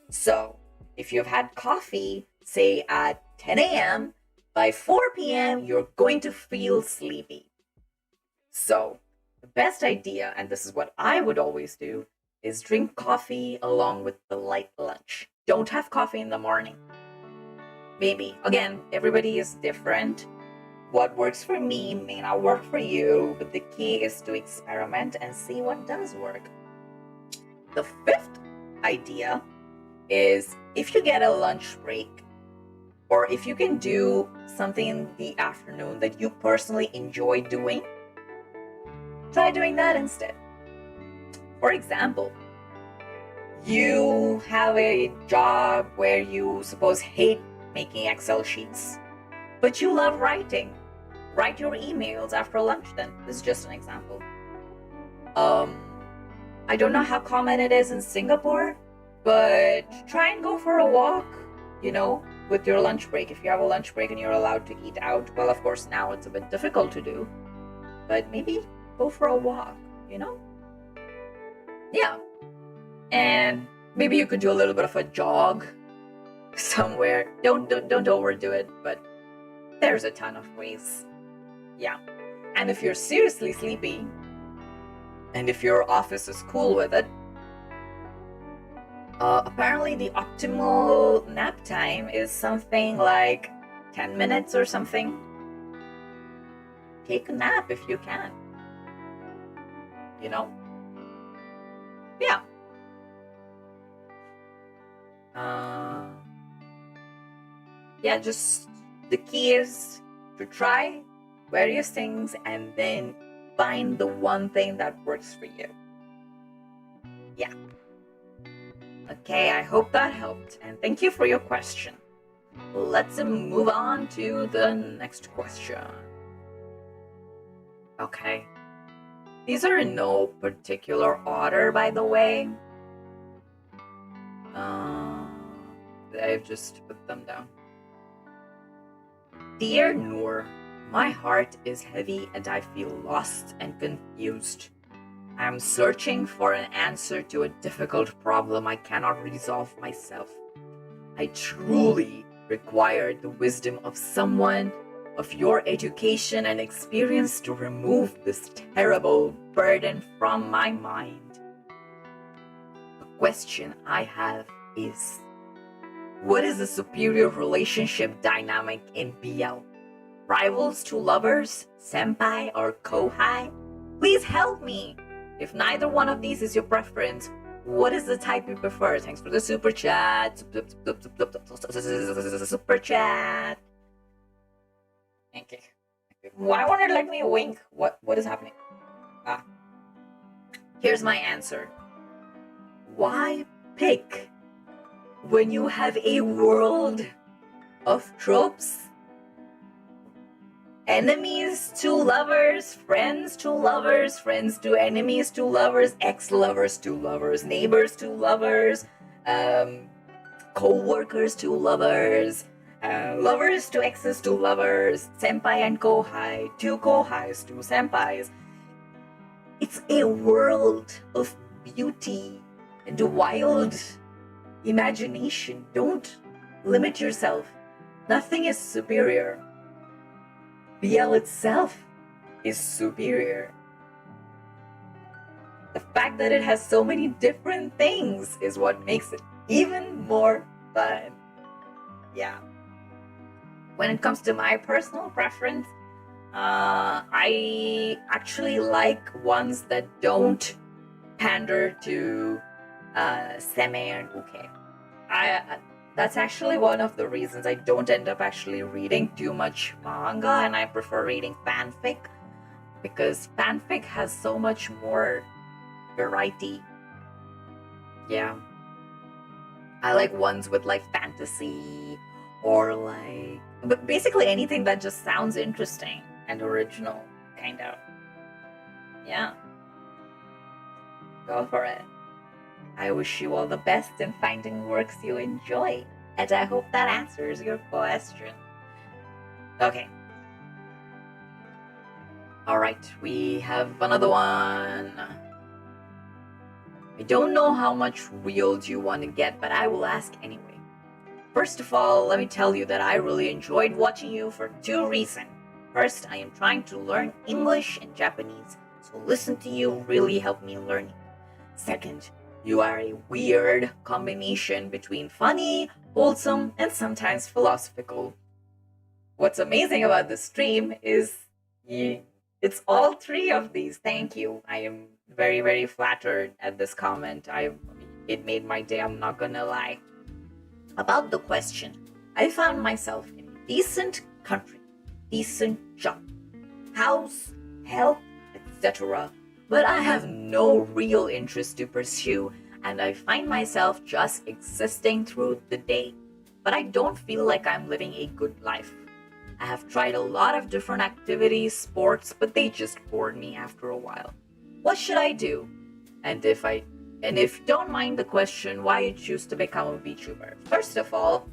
So, if you've had coffee, say at 10 a.m., by 4 p.m., you're going to feel sleepy. So, the best idea, and this is what I would always do, is drink coffee along with the light lunch. Don't have coffee in the morning. Maybe. Again, everybody is different. What works for me may not work for you, but the key is to experiment and see what does work. The fifth idea is if you get a lunch break, or if you can do something in the afternoon that you personally enjoy doing, try doing that instead. For example, you have a job where you suppose hate making Excel sheets, but you love writing. Write your emails after lunch then. This is just an example. I don't know how common it is in Singapore, but try and go for a walk, with your lunch break. If you have a lunch break and you're allowed to eat out, well, of course, now it's a bit difficult to do, but maybe go for a walk, Yeah. And maybe you could do a little bit of a jog somewhere. Don't overdo it, but there's a ton of ways. Yeah. And if you're seriously sleepy, and if your office is cool with it, apparently the optimal nap time is something like 10 minutes or something. Take a nap if you can. Yeah. Yeah, just the key is to try various things and then find the one thing that works for you. Yeah. Okay, I hope that helped, and thank you for your question. Let's move on to the next question. Okay. These are in no particular order, by the way. I've just put them down. Dear Noor, my heart is heavy and I feel lost and confused. I am searching for an answer to a difficult problem I cannot resolve myself. I truly require the wisdom of someone of your education and experience to remove this terrible burden from my mind. The question I have is, what is the superior relationship dynamic in BL? Rivals to lovers, senpai or kohai? Please help me! If neither one of these is your preference, what is the type you prefer? Thanks for the super chat. Super chat. Thank you. Why won't it let me wink? What is happening? Here's my answer. Why pick when you have a world of tropes? Enemies to lovers, friends to lovers, friends to enemies to lovers, ex-lovers to lovers, neighbors to lovers, co-workers to lovers, lovers to exes to lovers, senpai and kohai, two kohais to senpais. It's a world of beauty and wild imagination. Don't limit yourself. Nothing is superior. BL itself is superior. The fact that it has so many different things is what makes it even more fun. Yeah. When it comes to my personal preference, I actually like ones that don't pander to seme and uke. That's actually one of the reasons I don't end up actually reading too much manga, and I prefer reading fanfic, because fanfic has so much more variety. Yeah. I like ones with like fantasy or like, but basically anything that just sounds interesting and original, kind of. Yeah. Go for it. I wish you all the best in finding works you enjoy, and I hope that answers your question. Okay. Alright, we have another one. I don't know how much real you want to get, but I will ask anyway. First of all, let me tell you that I really enjoyed watching you for two reasons. First, I am trying to learn English and Japanese, so listen to you really helped me learn it. Second, you are a weird combination between funny, wholesome, and sometimes philosophical. What's amazing about this stream is it's all three of these. Thank you. I am very, very flattered at this comment. It made my day, I'm not gonna lie. About the question, I found myself in a decent country, decent job, house, health, etc. But I have no real interest to pursue, and I find myself just existing through the day. But I don't feel like I'm living a good life. I have tried a lot of different activities, sports, but they just bored me after a while. What should I do? And if you don't mind the question, why you choose to become a VTuber? First of all,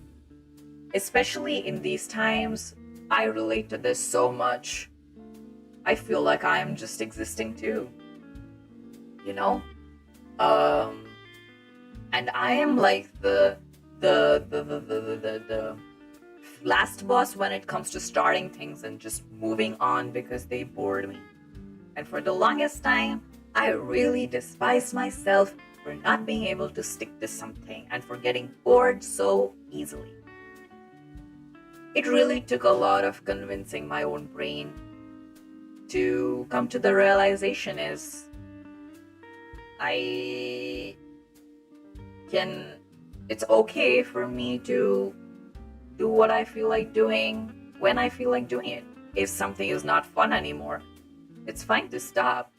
especially in these times, I relate to this so much. I feel like I am just existing too. You know? And I am like the last boss when it comes to starting things and just moving on because they bored me. And for the longest time, I really despised myself for not being able to stick to something and for getting bored so easily. It really took a lot of convincing my own brain to come to the realization is it's okay for me to do what I feel like doing when I feel like doing it. If something is not fun anymore, it's fine to stop.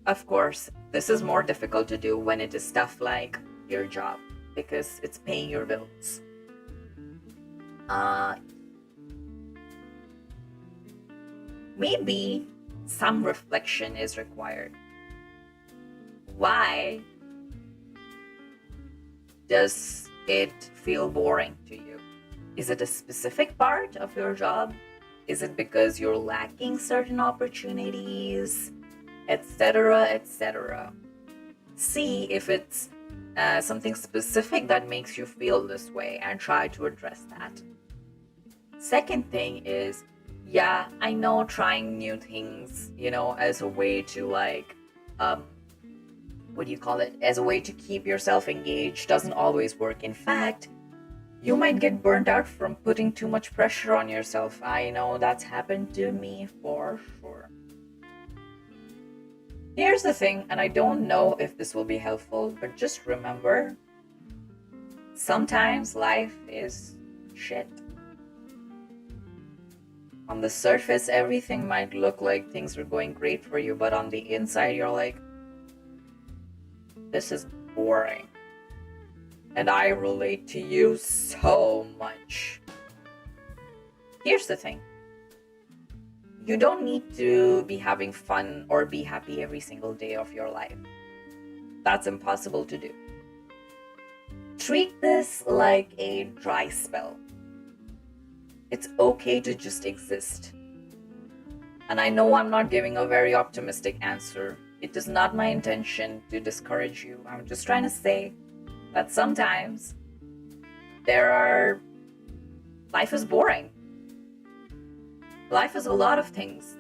Of course, this is more difficult to do when it is stuff like your job, because it's paying your bills. Maybe some reflection is required. Why does it feel boring to you? Is it a specific part of your job? Is it because you're lacking certain opportunities, etc., etc.? See if it's something specific that makes you feel this way and try to address that. Second thing is, Yeah, I know trying new things, as a way to what do you call it? As a way to keep yourself engaged doesn't always work. In fact, you might get burnt out from putting too much pressure on yourself. I know that's happened to me for sure. Here's the thing, and I don't know if this will be helpful, but just remember, sometimes life is shit. On the surface, everything might look like things are going great for you, but on the inside, you're like, this is boring. And I relate to you so much. Here's the thing. You don't need to be having fun or be happy every single day of your life. That's impossible to do. Treat this like a dry spell. It's okay to just exist. And I know I'm not giving a very optimistic answer. It is not my intention to discourage you. I'm just trying to say that sometimes life is boring. Life is a lot of things.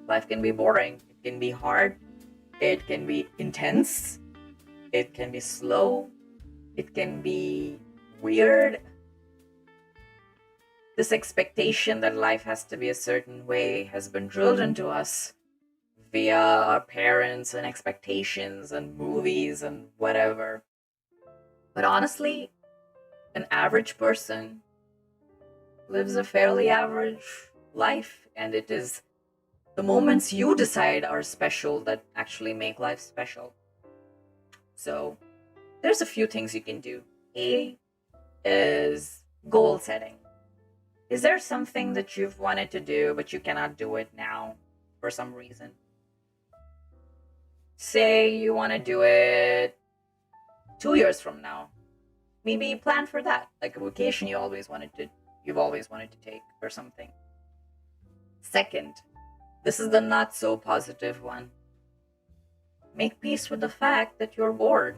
Life can be boring. It can be hard. It can be intense. It can be slow. It can be weird. This expectation that life has to be a certain way has been drilled into us via our parents and expectations and movies and whatever. But honestly, an average person lives a fairly average life, and it is the moments you decide are special that actually make life special. So there's a few things you can do. A is goal setting. Is there something that you've wanted to do but you cannot do it now for some reason? Say you want to do it 2 years from now. Maybe plan for that, like a vacation you've always wanted to take or something. Second, this is the not so positive one. Make peace with the fact that you're bored.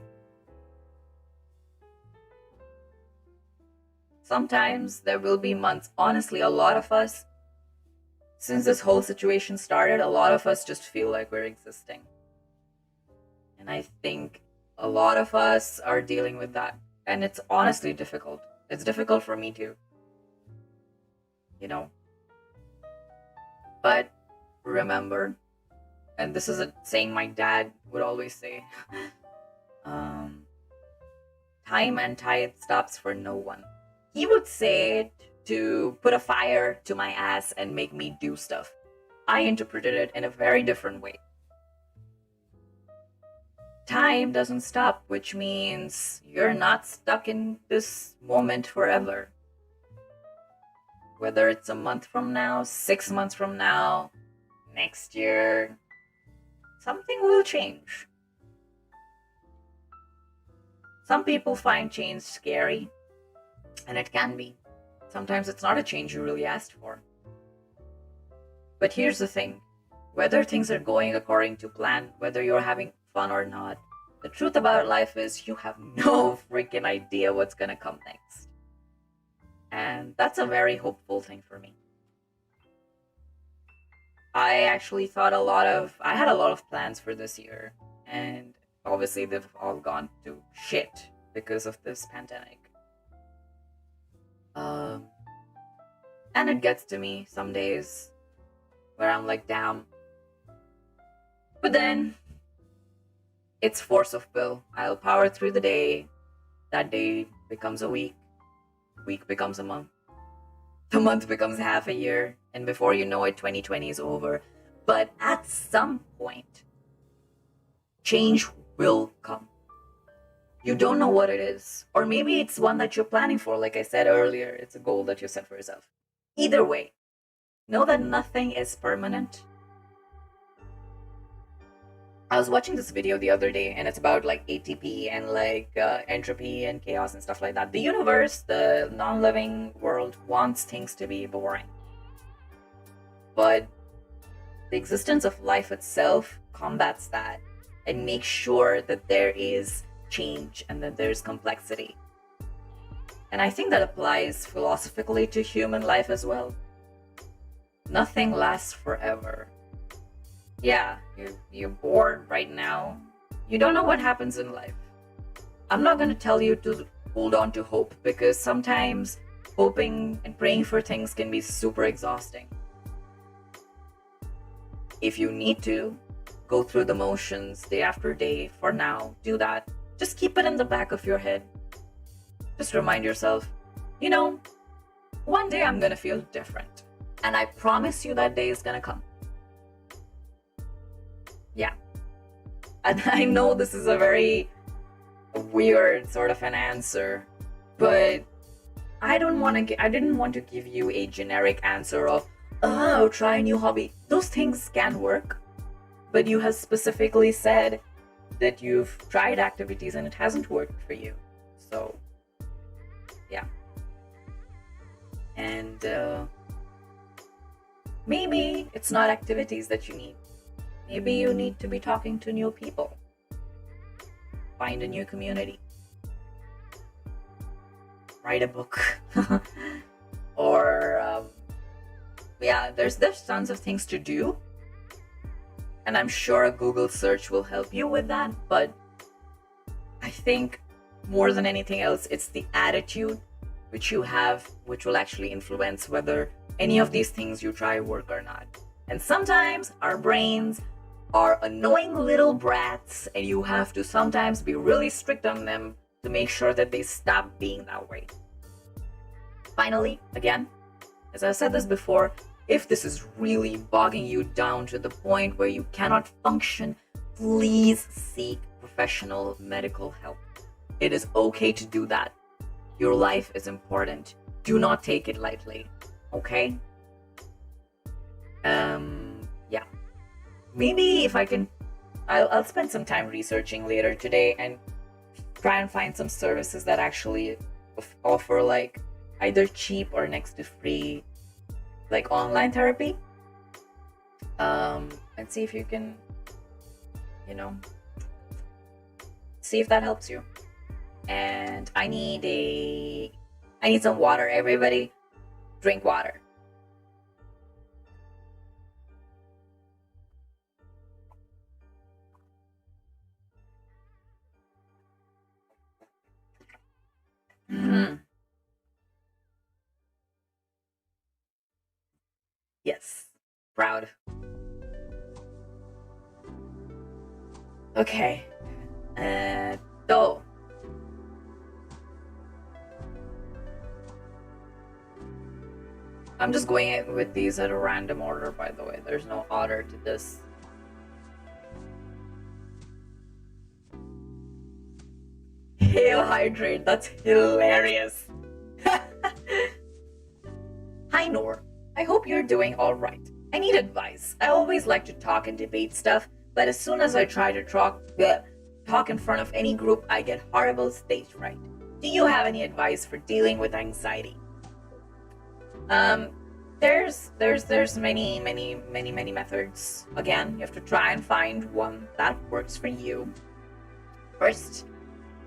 Sometimes there will be months, honestly, a lot of us, since this whole situation started, a lot of us just feel like we're existing. And I think a lot of us are dealing with that. And it's honestly difficult. It's difficult for me too. But remember, and this is a saying my dad would always say, time and tide stops for no one. He would say it to put a fire to my ass and make me do stuff. I interpreted it in a very different way. Time doesn't stop, which means you're not stuck in this moment forever. Whether it's a month from now, 6 months from now, next year, something will change. Some people find change scary, and it can be. Sometimes it's not a change you really asked for. But here's the thing. Whether things are going according to plan, whether you're having fun or not, the truth about life is you have no freaking idea what's gonna come next. And that's a very hopeful thing for me. I actually I had a lot of plans for this year, and obviously they've all gone to shit because of this pandemic. And it gets to me some days where I'm like, damn. But then it's force of will. I'll power through the day. That day becomes a week. Week becomes a month. The month becomes half a year. And before you know it, 2020 is over. But at some point, change will come. You don't know what it is. Or maybe it's one that you're planning for. Like I said earlier, it's a goal that you set for yourself. Either way, know that nothing is permanent. I was watching this video the other day, and it's about like ATP and like entropy and chaos and stuff like that. The universe, the non-living world, wants things to be boring. But the existence of life itself combats that and makes sure that there is change and that there's complexity. And I think that applies philosophically to human life as well. Nothing lasts forever. Yeah, you're bored right now. You don't know what happens in life. I'm not going to tell you to hold on to hope, because sometimes hoping and praying for things can be super exhausting. If you need to go through the motions day after day for now, do that. Just keep it in the back of your head. Just remind yourself, one day I'm gonna feel different. And I promise you that day is gonna come. Yeah. And I know this is a very weird sort of an answer, but I didn't want to give you a generic answer of, oh, try a new hobby. Those things can work. But you have specifically said that you've tried activities and it hasn't worked for you. So, yeah. And maybe it's not activities that you need. Maybe you need to be talking to new people. Find a new community. Write a book. Or, there's tons of things to do. And I'm sure a Google search will help you with that. But I think more than anything else, it's the attitude which you have, which will actually influence whether any of these things you try work or not. And sometimes our brains are annoying little brats, and you have to sometimes be really strict on them to make sure that they stop being that way. Finally, again, as I've said this before, if this is really bogging you down to the point where you cannot function, please seek professional medical help. It is okay to do that. Your life is important. Do not take it lightly, okay? Yeah. Maybe if I can, I'll spend some time researching later today and try and find some services that actually offer like either cheap or next to free like online therapy, and see if you can, see if that helps you. And I need some water. Everybody drink water. Yes, proud. Okay, so I'm just going with these at a random order, by the way. There's no order to this. Hail hydrate, that's hilarious. Hi Noor, I hope you're doing alright. I need advice. I always like to talk and debate stuff, but as soon as I try to talk in front of any group, I get horrible stage fright. Do you have any advice for dealing with anxiety? There's many methods. Again, you have to try and find one that works for you. First,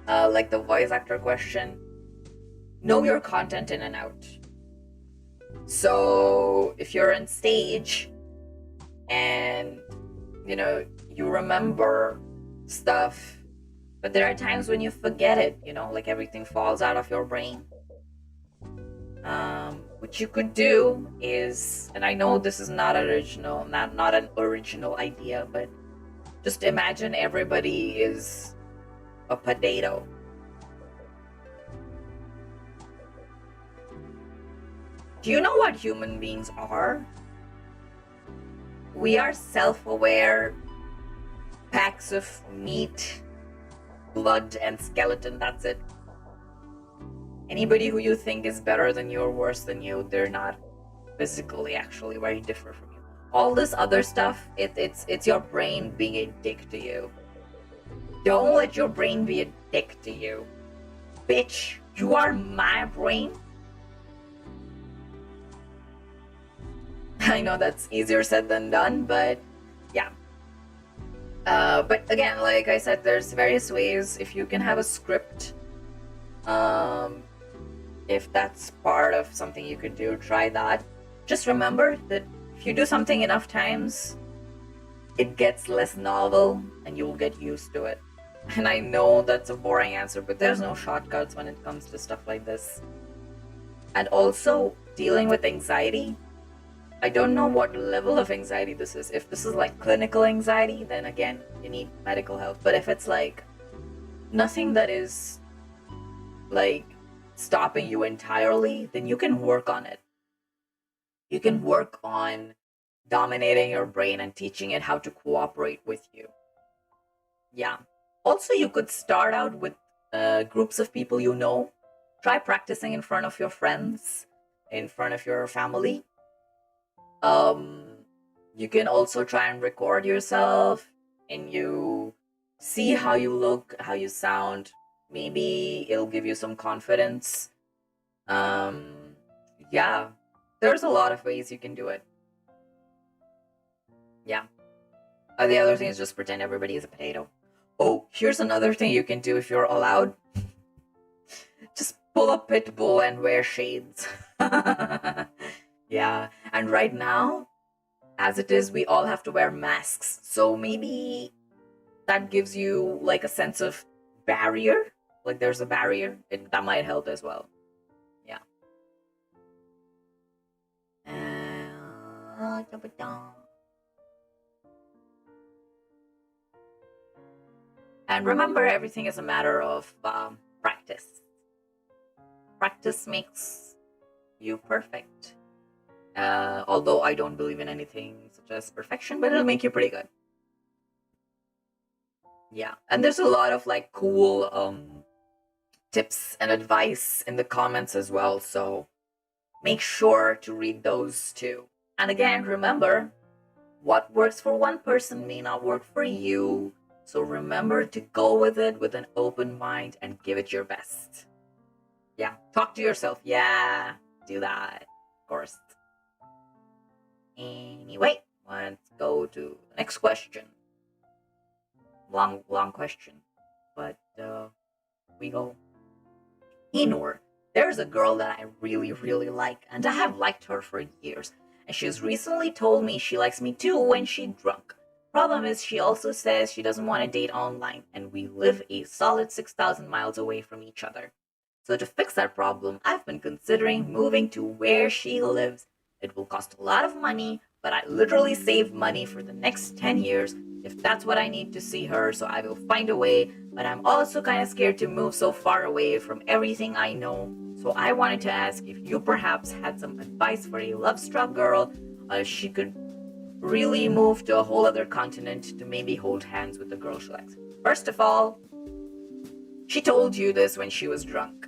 like the voice actor question, know your content in and out. So if you're on stage and you remember stuff, but there are times when you forget it, like everything falls out of your brain. What you could do is, and I know this is not an original idea, but just imagine everybody is a potato. Do you know what human beings are? We are self-aware packs of meat, blood, and skeleton. That's it. Anybody who you think is better than you or worse than you, they're not physically actually very different from you. All this other stuff, it's your brain being a dick to you. Don't let your brain be a dick to you. Bitch, you are my brain. I know that's easier said than done, but yeah. But again, like I said, there's various ways. If you can have a script, if that's part of something you could do, try that. Just remember that If you do something enough times, it gets less novel and you'll get used to it. And I know that's a boring answer, but there's no shortcuts when it comes to stuff like this. And also, dealing with anxiety. I don't know what level of anxiety this is. If this is like clinical anxiety, then again, you need medical help. But if it's like nothing that is like stopping you entirely, then you can work on it. You can work on dominating your brain and teaching it how to cooperate with you. Yeah. Also, you could start out with groups of people you know. Try practicing in front of your friends, in front of your family. You can also try and record yourself and you see how you look, how you sound. Maybe it'll give you some confidence. Yeah, there's a lot of ways you can do it. Yeah. The other thing is just pretend everybody is a potato. Oh, here's another thing you can do if you're allowed. Just pull a pit bull and wear shades. Yeah, and right now, as it is, we all have to wear masks. So maybe that gives you like a sense of barrier. Like there's a barrier. That might help as well. Yeah. And remember, everything is a matter of practice. Practice makes you perfect. Although I don't believe in anything such as perfection, but it'll make you pretty good. Yeah, and there's a lot of like cool tips and advice in the comments as well, so make sure to read those too. And again, remember, what works for one person may not work for you, so remember to go with it with an open mind and give it your best. Yeah, talk to yourself. Yeah, do that, of course. Anyway, let's go to the next question. Long question, but we go. Hey Noor, there's a girl that I really like, and I have liked her for years, and she's recently told me she likes me too when she's drunk. Problem is, she also says she doesn't want to date online, and we live a solid 6,000 miles away from each other. So to fix that problem, I've been considering moving to where she lives. It will cost a lot of money, but I literally save money for the next 10 years if that's what I need to see her, so I will find a way. But I'm also kind of scared to move so far away from everything I know. So I wanted to ask if you perhaps had some advice for a love-struck girl, if she could really move to a whole other continent to maybe hold hands with the girl she likes. First of all, she told you this when she was drunk.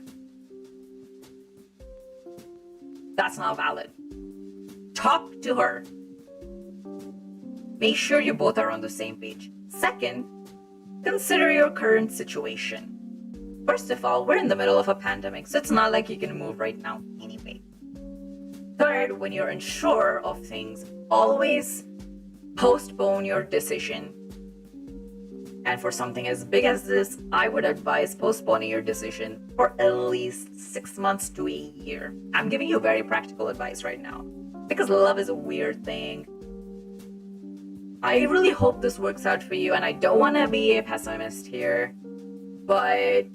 That's not valid. Talk to her. Make sure you both are on the same page. Second, consider your current situation. First of all, we're in the middle of a pandemic, so it's not like you can move right now anyway. Third, when you're unsure of things, always postpone your decision. And for something as big as this, I would advise postponing your decision for at least 6 months to a year. I'm giving you very practical advice right now, because love is a weird thing. I really hope this works out for you, and I don't want to be a pessimist here, but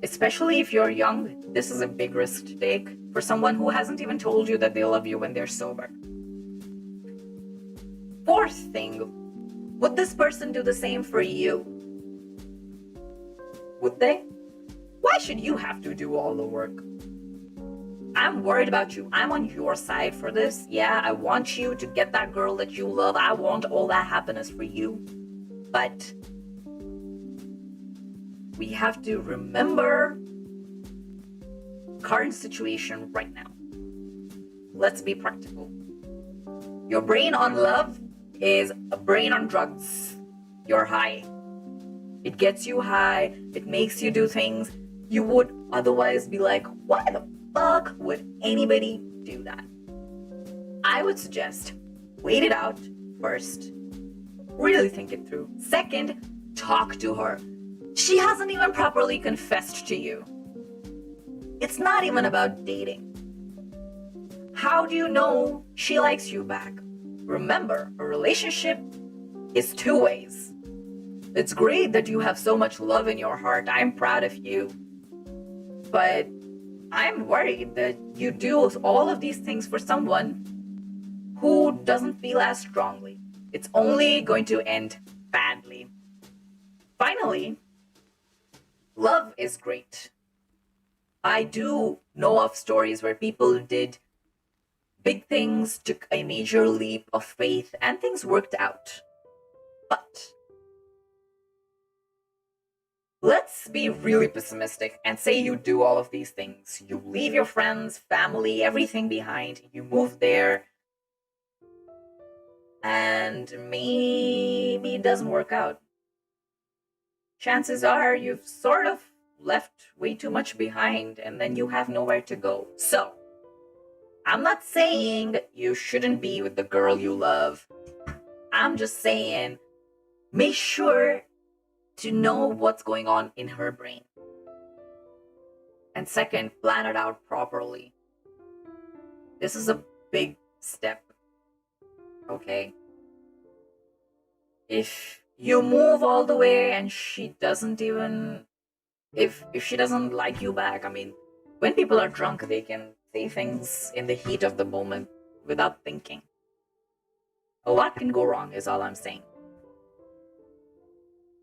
especially if you're young, this is a big risk to take for someone who hasn't even told you that they love you when they're sober. Fourth thing, would this person do the same for you? Would they? Why should you have to do all the work? I'm worried about you. I'm on your side for this. Yeah, I want you to get that girl that you love. I want all that happiness for you. But we have to remember current situation right now. Let's be practical. Your brain on love is a brain on drugs. You're high. It gets you high. It makes you do things you would otherwise be like, why the fuck would anybody do that? I would suggest wait it out first. Really think it through. Second, talk to her. She hasn't even properly confessed to you. It's not even about dating. How do you know she likes you back? Remember, a relationship is two ways. It's great that you have so much love in your heart. I'm proud of you. But I'm worried that you do all of these things for someone who doesn't feel as strongly. It's only going to end badly. Finally, love is great. I do know of stories where people did big things, took a major leap of faith, and things worked out. But let's be really pessimistic and say you do all of these things. You leave your friends, family, everything behind. You move there, and maybe it doesn't work out. Chances are you've sort of left way too much behind, and then you have nowhere to go. So, I'm not saying you shouldn't be with the girl you love. I'm just saying, make sure to know what's going on in her brain. And second, plan it out properly. This is a big step. Okay? If you move all the way and she doesn't even... If she doesn't like you back, I mean, when people are drunk, they can say things in the heat of the moment without thinking. A lot can go wrong is all I'm saying.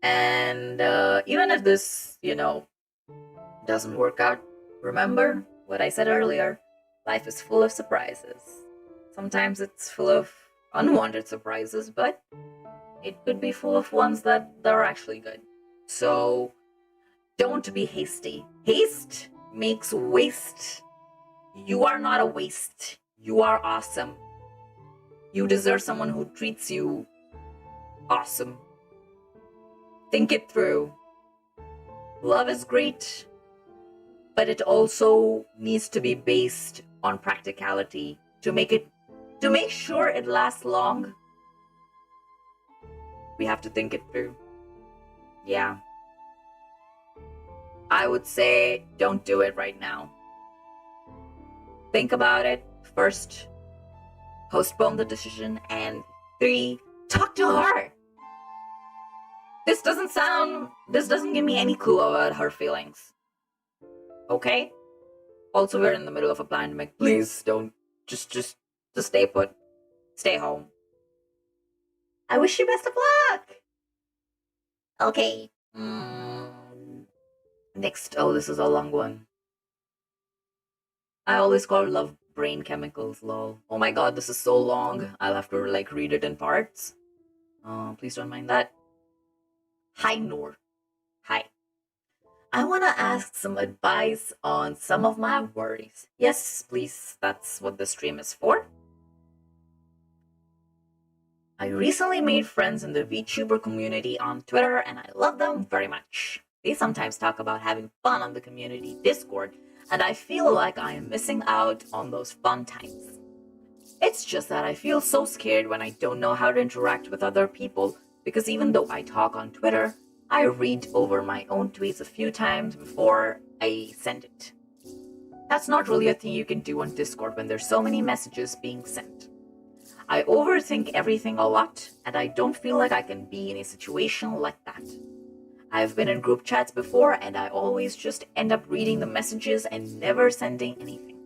And even if this, doesn't work out, remember what I said earlier, life is full of surprises. Sometimes it's full of unwanted surprises, but it could be full of ones that are actually good. So don't be hasty. Haste makes waste. You are not a waste. You are awesome. You deserve someone who treats you awesome. Think it through. Love is great, but it also needs to be based on practicality to make sure it lasts long. We have to think it through. Yeah. I would say don't do it right now. Think about it first. Postpone the decision. And 3, talk to her. This doesn't give me any clue about her feelings. Okay? Also, we're in the middle of a pandemic. Please don't just stay put. Stay home. I wish you best of luck. Okay. Next. Oh, this is a long one. I always call love brain chemicals, lol. Oh my god, this is so long. I'll have to read it in parts. Please don't mind that. Hi, Noor. Hi. I want to ask some advice on some of my worries. Yes, please. That's what the stream is for. I recently made friends in the VTuber community on Twitter, and I love them very much. They sometimes talk about having fun on the community Discord, and I feel like I am missing out on those fun times. It's just that I feel so scared when I don't know how to interact with other people, because even though I talk on Twitter, I read over my own tweets a few times before I send it. That's not really a thing you can do on Discord when there's so many messages being sent. I overthink everything a lot, and I don't feel like I can be in a situation like that. I've been in group chats before, and I always just end up reading the messages and never sending anything.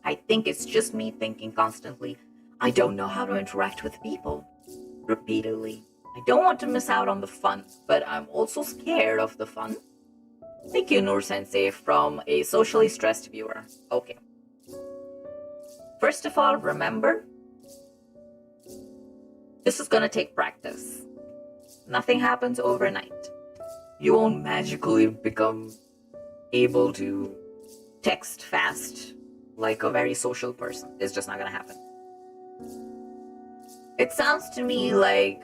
I think it's just me thinking constantly, I don't know how to interact with people. Repeatedly. I don't want to miss out on the fun, but I'm also scared of the fun. Thank you, Noor Sensei, from a socially stressed viewer. Okay. First of all, remember, this is gonna take practice. Nothing happens overnight. You won't magically become able to text fast like a very social person. It's just not gonna happen. It sounds to me like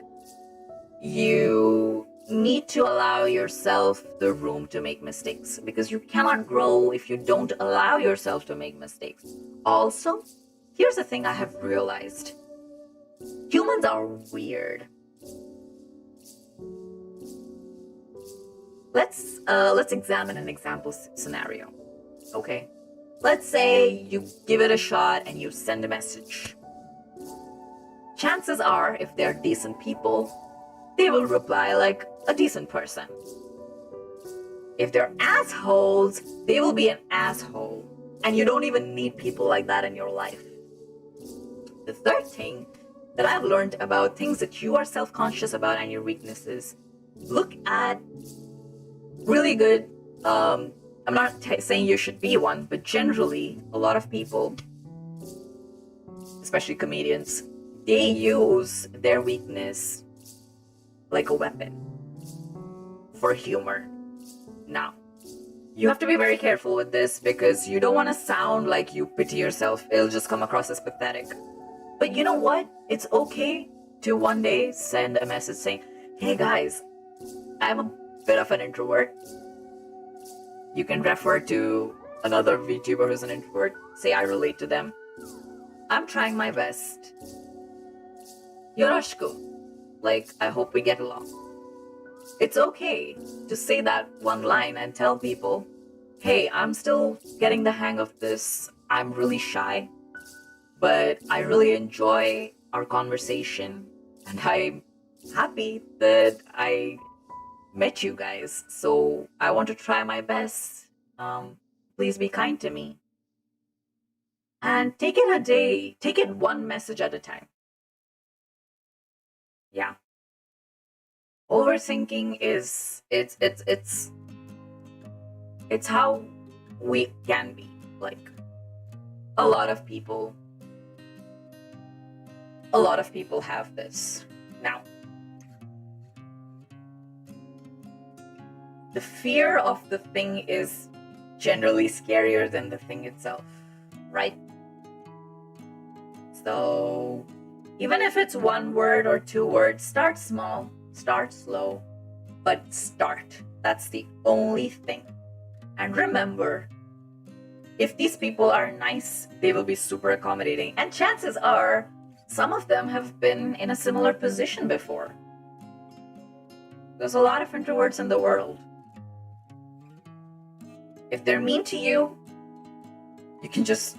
you need to allow yourself the room to make mistakes, because you cannot grow if you don't allow yourself to make mistakes. Also, here's the thing I have realized. Humans are weird. Let's examine an example scenario. Okay. Let's say you give it a shot and you send a message. Chances are, if they're decent people, they will reply like a decent person. If they're assholes, they will be an asshole. And you don't even need people like that in your life. The third thing that I've learned about things that you are self-conscious about and your weaknesses, look at really good, I'm not saying you should be one, but generally, a lot of people, especially comedians, they use their weakness like a weapon for humor. Now, you have to be very careful with this because you don't want to sound like you pity yourself. It'll just come across as pathetic. But you know what? It's okay to one day send a message saying, hey guys, I'm a bit of an introvert. You can refer to another VTuber who's an introvert. Say I relate to them. I'm trying my best. Yoroshiku. Like, I hope we get along. It's okay to say that one line and tell people, hey, I'm still getting the hang of this. I'm really shy, but I really enjoy our conversation and I'm happy that I met you guys. So I want to try my best. Please be kind to me. And take it a day. Take it one message at a time. Yeah. Overthinking is it's how we can be. Like a lot of people have this. Now, the fear of the thing is generally scarier than the thing itself, right? So even if it's one word or two words, start small, start slow, but start. That's the only thing. And remember, if these people are nice, they will be super accommodating. And chances are, some of them have been in a similar position before. There's a lot of introverts in the world. If they're mean to you, you can just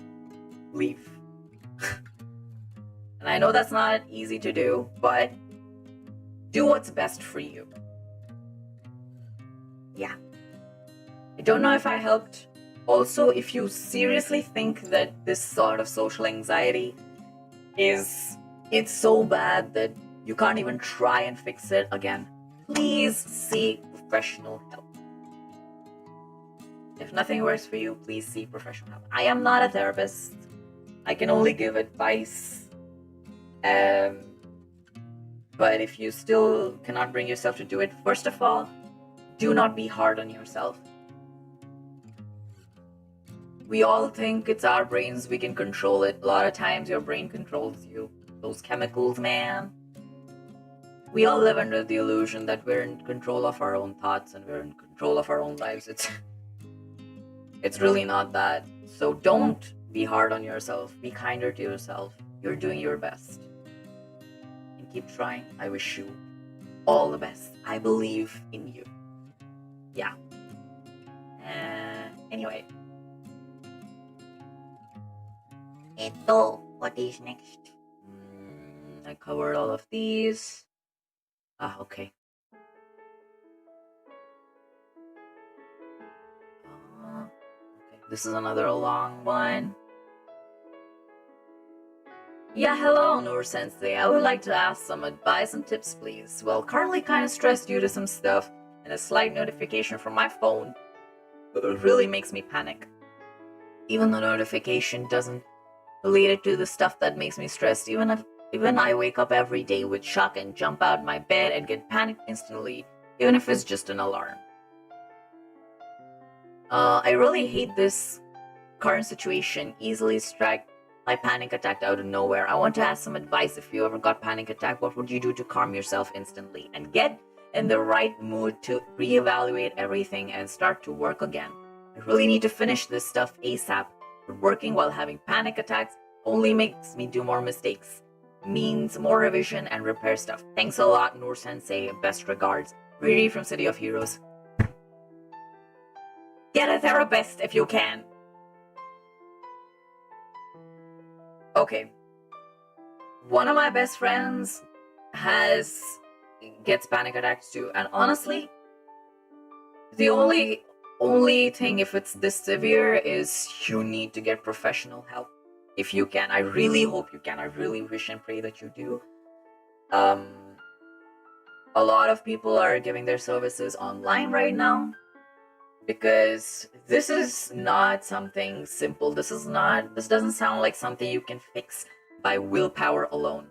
leave. And I know that's not easy to do, but do what's best for you. Yeah. I don't know if I helped. Also, if you seriously think that this sort of social anxiety it's so bad that you can't even try and fix it again, please seek professional help. If nothing works for you, please seek professional help. I am not a therapist. I can only give advice. But if you still cannot bring yourself to do it, first of all, do not be hard on yourself. We all think it's our brains, we can control it. A lot of times your brain controls you. Those chemicals, man. We all live under the illusion that we're in control of our own thoughts and we're in control of our own lives. It's really not that. So don't be hard on yourself. Be kinder to yourself. You're doing your best. And keep trying. I wish you all the best. I believe in you. Yeah. Anyway. What is next? I covered all of these. Okay. Okay. This is another long one. Yeah, hello, Noor Sensei. I would like to ask some advice and tips, please. Well, currently kind of stressed due to some stuff, and a slight notification from my phone really makes me panic. Even the notification doesn't relate it to the stuff that makes me stressed. Even I wake up every day with shock and jump out my bed and get panicked instantly, even if it's just an alarm. I really hate this current situation. Easily strike by panic attack out of nowhere. I want to ask some advice. If you ever got panic attack, what would you do to calm yourself instantly and get in the right mood to reevaluate everything and start to work again? I really need to finish this stuff ASAP. But working while having panic attacks only makes me do more mistakes. Means more revision and repair stuff. Thanks a lot, Noor Sensei. Best regards. Riri from City of Heroes. Get a therapist if you can. Okay. One of my best friends gets panic attacks too. And honestly, the only thing if it's this severe is you need to get professional help. If you can. I really hope you can. I really wish and pray that you do. A lot of people are giving their services online right now because this is not something simple. This doesn't sound like something you can fix by willpower alone.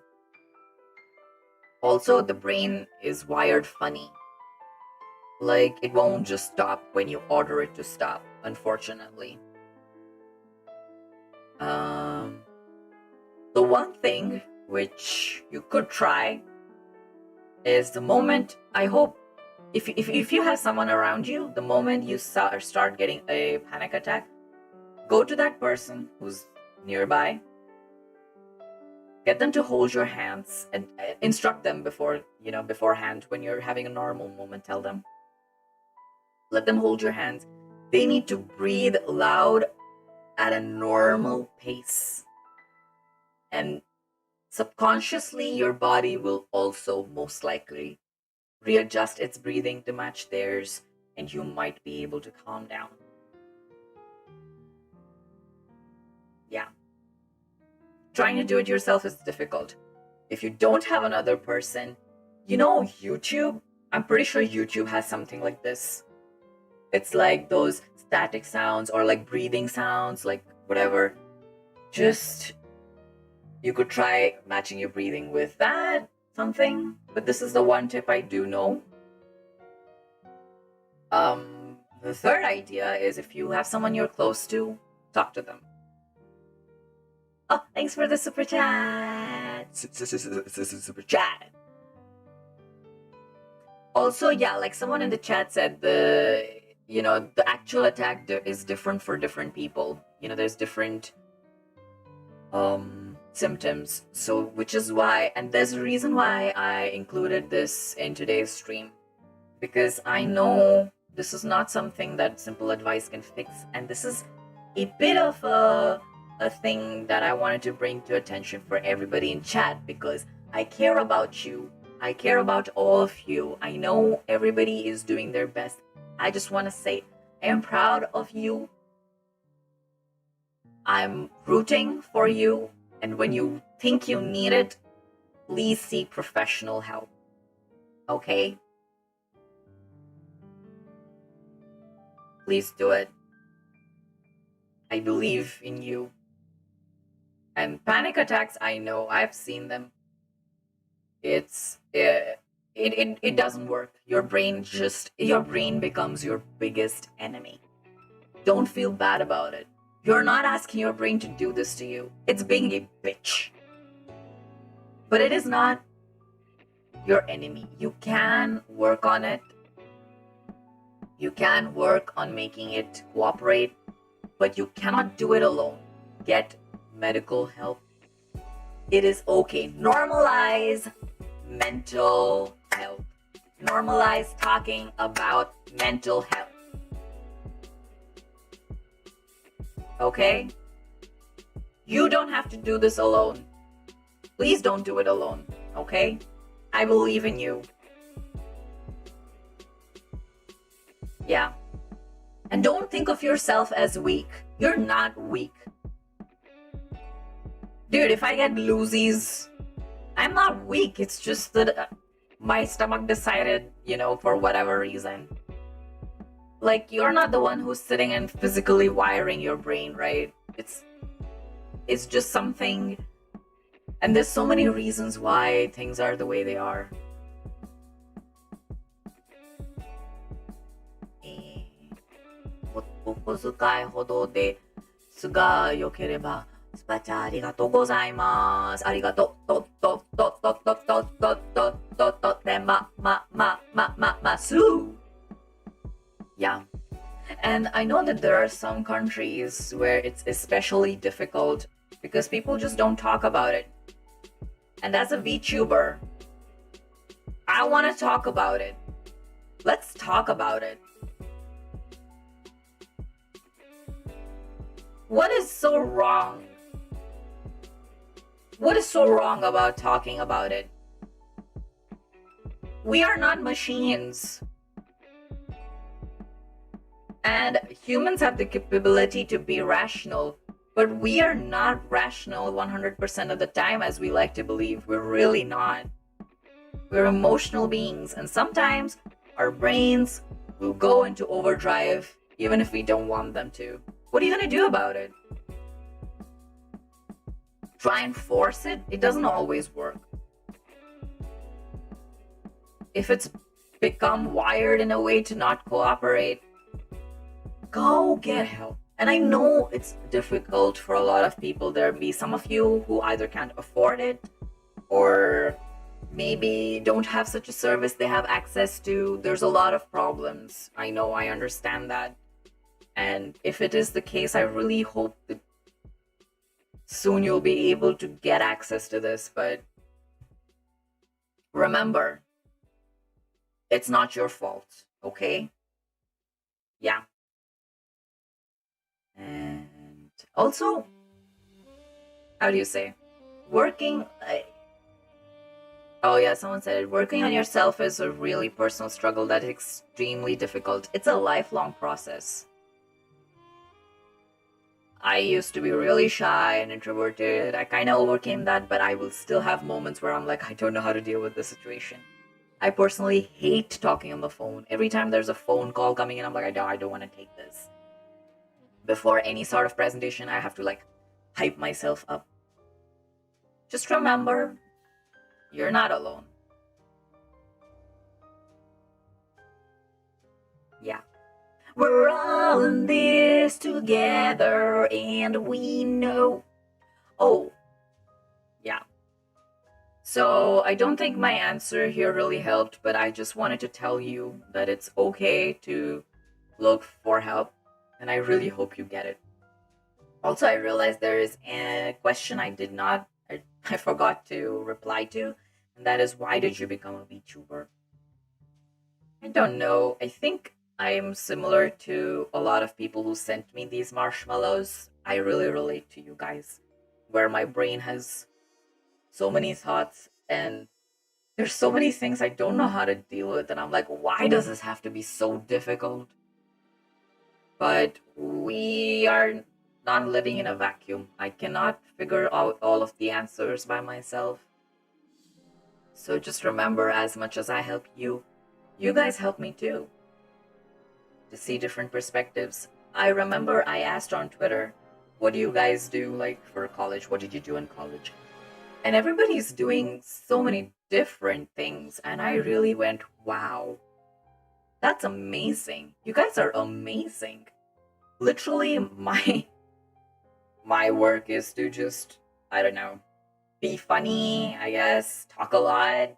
Also, the brain is wired funny. Like, it won't just stop when you order it to stop, unfortunately. The one thing which you could try is the moment, I hope, if you have someone around you, the moment you start getting a panic attack, go to that person who's nearby, get them to hold your hands and instruct them beforehand when you're having a normal moment. Tell them, let them hold your hands. They need to breathe loud at a normal pace. And subconsciously, your body will also most likely readjust its breathing to match theirs, and you might be able to calm down. Yeah. Trying to do it yourself is difficult. If you don't have another person, YouTube, I'm pretty sure YouTube has something like this. It's like those static sounds or like breathing sounds, like whatever. You could try matching your breathing with that, something. But this is the one tip I do know. The third idea is if you have someone you're close to, talk to them. Oh, thanks for the super chat. Super chat. Also, yeah, like someone in the chat said, the actual attack is different for different people. There's different symptoms. So, which is why, and there's a reason why I included this in today's stream, because I know this is not something that simple advice can fix, and this is a bit of a thing that I wanted to bring to attention for everybody in chat, because I care about you. I care about all of you. I know everybody is doing their best. I just want to say I am proud of you. I'm rooting for you. And when you think you need it, please seek professional help. Okay? Please do it. I believe in you. And panic attacks, I know, I've seen them. It doesn't work. Your brain becomes your biggest enemy. Don't feel bad about it. You're not asking your brain to do this to you. It's being a bitch. But it is not your enemy. You can work on it. You can work on making it cooperate, but you cannot do it alone. Get medical help. It is okay. Normalize mental health. Normalize talking about mental health. Okay? You don't have to do this alone. Please don't do it alone. Okay? I believe in you. Yeah. And don't think of yourself as weak. You're not weak. Dude, if I get loosies, I'm not weak. It's just that my stomach decided, for whatever reason. Like, you're not the one who's sitting and physically wiring your brain, right? It's just something. And there's so many reasons why things are the way they are. お小遣いほどですが良ければスパチャありがとうございます。ありがとう。でます。Yeah. And I know that there are some countries where it's especially difficult because people just don't talk about it. And as a VTuber, I want to talk about it. Let's talk about it. What is so wrong What is so wrong about talking about it? We are not machines. And humans have the capability to be rational, but we are not rational 100% of the time as we like to believe. We're really not. We're emotional beings, and sometimes our brains will go into overdrive even if we don't want them to. What are you gonna do about it? Try and force it? It doesn't always work. If it's become wired in a way to not cooperate, go get help. And I know it's difficult for a lot of people. There'll be some of you who either can't afford it or maybe don't have such a service they have access to. There's a lot of problems. I know, I understand that. And if it is the case, I really hope that soon you'll be able to get access to this. But remember, it's not your fault, okay? Yeah. And also, how do you say? Oh yeah, someone said it. Working on yourself is a really personal struggle that is extremely difficult. It's a lifelong process. I used to be really shy and introverted. I kind of overcame that, but I will still have moments where I'm like, I don't know how to deal with this situation. I personally hate talking on the phone. Every time there's a phone call coming in, I'm like, I don't want to take this. Before any sort of presentation, I have to like hype myself up. Just remember, you're not alone. Yeah. We're all in this together and we know. Oh, yeah. So I don't think my answer here really helped, but I just wanted to tell you that it's okay to look for help, and I really hope you get it. Also, I realized there is a question I forgot to reply to, and that is, why did you become a VTuber? I don't know. I think I'm similar to a lot of people who sent me these marshmallows. I really relate to you guys, where my brain has so many thoughts and there's so many things I don't know how to deal with, and I'm like, why does this have to be so difficult? But we are not living in a vacuum. I cannot figure out all of the answers by myself. So just remember, as much as I help you, you guys help me too, to see different perspectives. I remember I asked on Twitter, what do you guys do like for college? What did you do in college? And everybody's doing so many different things, and I really went, wow, that's amazing. You guys are amazing. Literally, my work is to just, I don't know, be funny, I guess, talk a lot,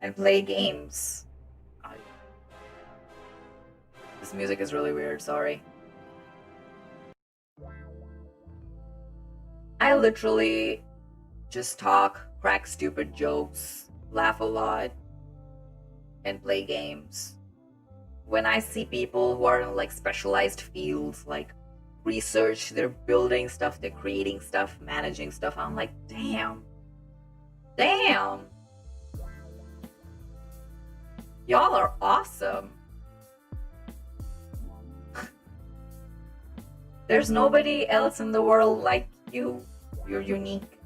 and play games. This music is really weird, sorry. I literally just talk, crack stupid jokes, laugh a lot, and play games. When I see people who are in like specialized fields, like research, they're building stuff, they're creating stuff, managing stuff, I'm like, damn. Y'all are awesome. There's nobody else in the world like you. You're unique.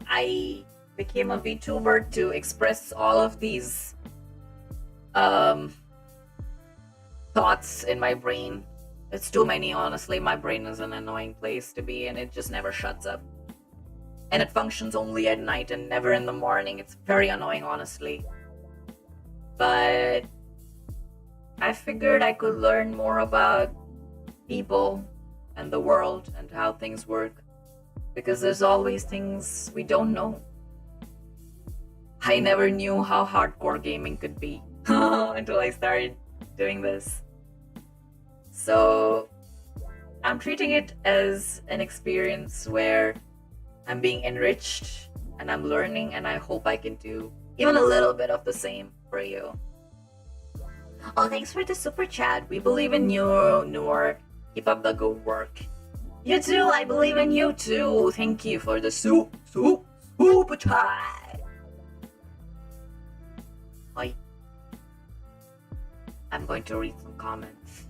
I became a VTuber to express all of these thoughts in my brain. It's too many, honestly. My brain is an annoying place to be, and it just never shuts up. And it functions only at night and never in the morning. It's very annoying, honestly. But I figured I could learn more about people and the world and how things work, because there's always things we don't know. I never knew how hardcore gaming could be until I started doing this. So I'm treating it as an experience where I'm being enriched and I'm learning, and I hope I can do even a little bit of the same for you. Oh, thanks for the super chat. We believe in you, Noor. Keep up the good work. You too, I believe in you too. Thank you for the super chat. Hi. I'm going to read some comments.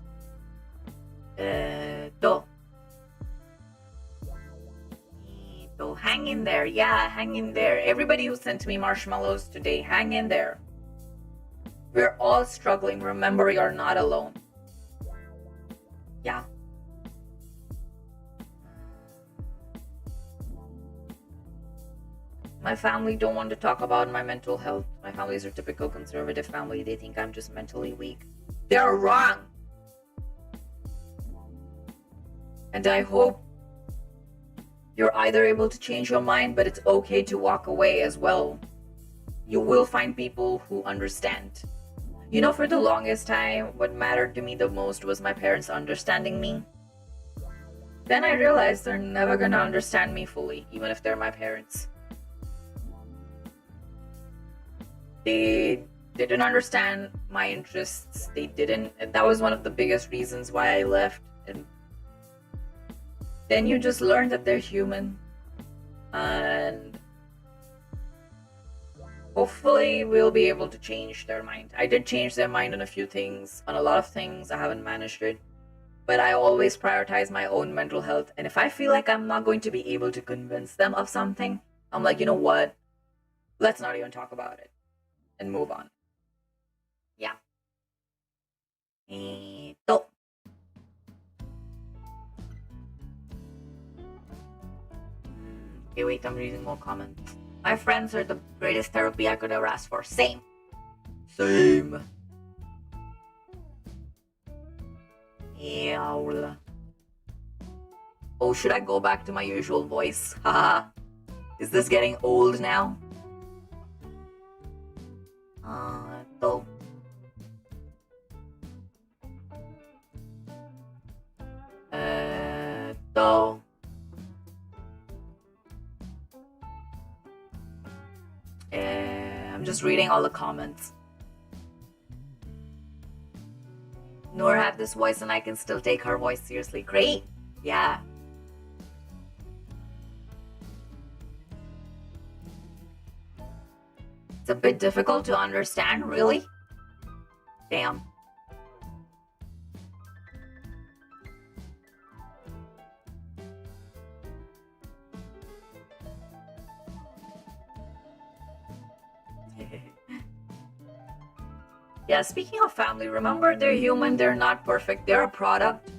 So hang in there. Yeah, hang in there. Everybody who sent me marshmallows today, hang in there. We're all struggling. Remember, you're not alone. Yeah. My family don't want to talk about my mental health. My family is a typical conservative family. They think I'm just mentally weak. They're wrong. And I hope you're either able to change your mind, but it's okay to walk away as well. You will find people who understand. You know, for the longest time, what mattered to me the most was my parents understanding me. Then I realized they're never gonna understand me fully, even if they're my parents. They didn't understand my interests. They didn't. And that was one of the biggest reasons why I left. And then you just learn that they're human. And hopefully we'll be able to change their mind. I did change their mind on a few things. On a lot of things, I haven't managed it. But I always prioritize my own mental health. And if I feel like I'm not going to be able to convince them of something, I'm like, you know what? Let's not even talk about it. And move on. Yeah. Okay, wait, I'm reading more comments. My friends are the greatest therapy I could ever ask for. Same. Yeah. Oh, should I go back to my usual voice? Haha. Is this getting old now? So. I'm just reading all the comments. Noor had this voice and I can still take her voice seriously. Great. Yeah. It's a bit difficult to understand, really? Damn. Yeah, speaking of family, remember they're human, they're not perfect, they're a product.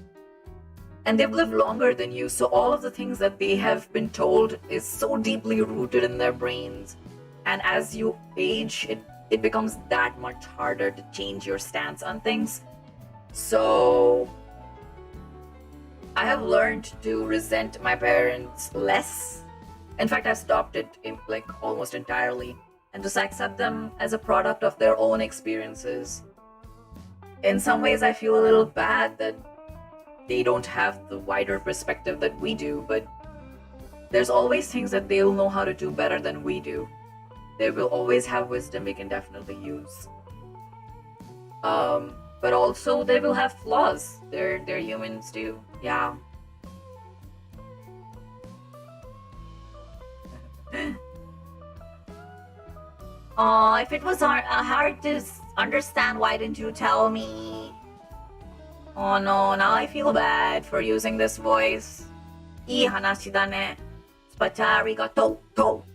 And they've lived longer than you, so all of the things that they have been told is so deeply rooted in their brains. And as you age, it becomes that much harder to change your stance on things. So I have learned to resent my parents less. In fact, I've stopped it like almost entirely. And just accept them as a product of their own experiences. In some ways, I feel a little bad that they don't have the wider perspective that we do, but there's always things that they'll know how to do better than we do. They will always have wisdom we can definitely use. But also they will have flaws. They're humans too. Yeah. Oh, if it was hard to understand, why didn't you tell me? Oh no, now I feel bad for using this voice. いい話だね。スパチャありがとう。と。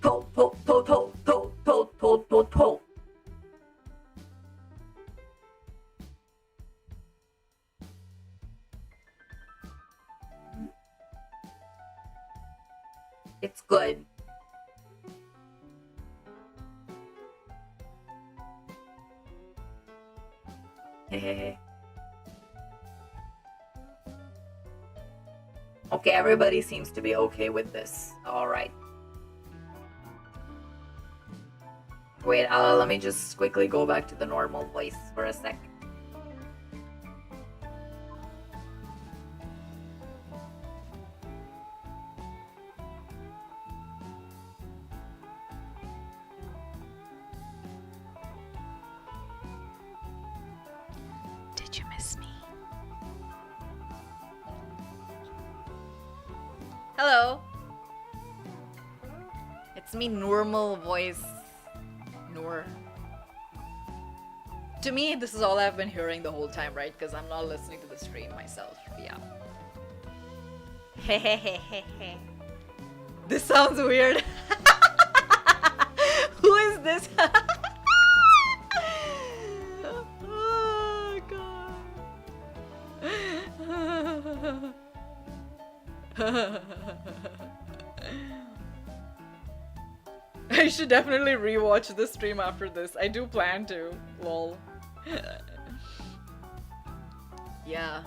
It's good. Okay, everybody seems to be okay with this. All right. Wait, let me just quickly go back to the normal voice for a sec. Did you miss me? Hello. It's me, normal voice. Noor. To me, this is all I've been hearing the whole time, right? Because I'm not listening to the stream myself. Yeah. Hehehehe. This sounds weird. Who is this? Oh, God. I should definitely rewatch the stream after this. I do plan to. Lol. Yeah.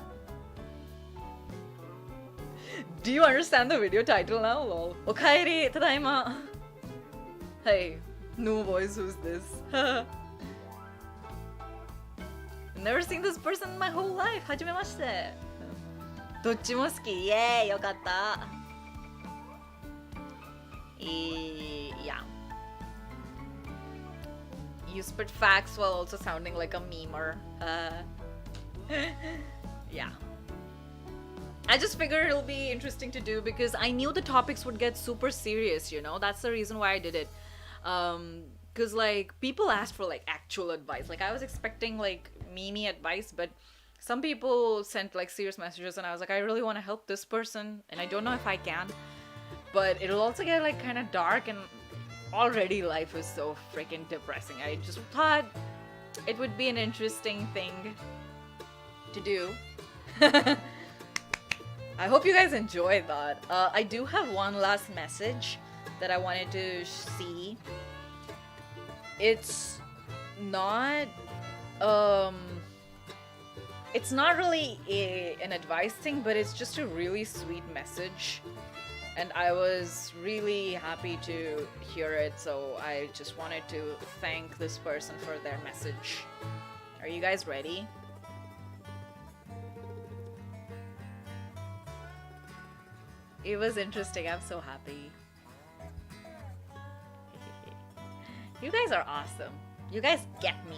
Do you understand the video title now? Lol. Okaeri, tadaima. Hey, new voice, who's this? Never seen this person in my whole life. Hajimemashite. どっちも好き。イエーイ、よかった。Yeah. You spit facts while also sounding like a memer. Yeah. I just figured it'll be interesting to do because I knew the topics would get super serious, you know? That's the reason why I did it. Because, like, people asked for, like, actual advice. Like, I was expecting, like, meme advice, but some people sent, like, serious messages, and I was like, I really want to help this person, and I don't know if I can. But it'll also get, like, kind of dark, and already life is so freaking depressing. I just thought it would be an interesting thing to do. I hope you guys enjoyed that. I do have one last message that I wanted to see. It's not really an advice thing, but it's just a really sweet message. And I was really happy to hear it, so I just wanted to thank this person for their message. Are you guys ready? It was interesting. I'm so happy. You guys are awesome. You guys get me.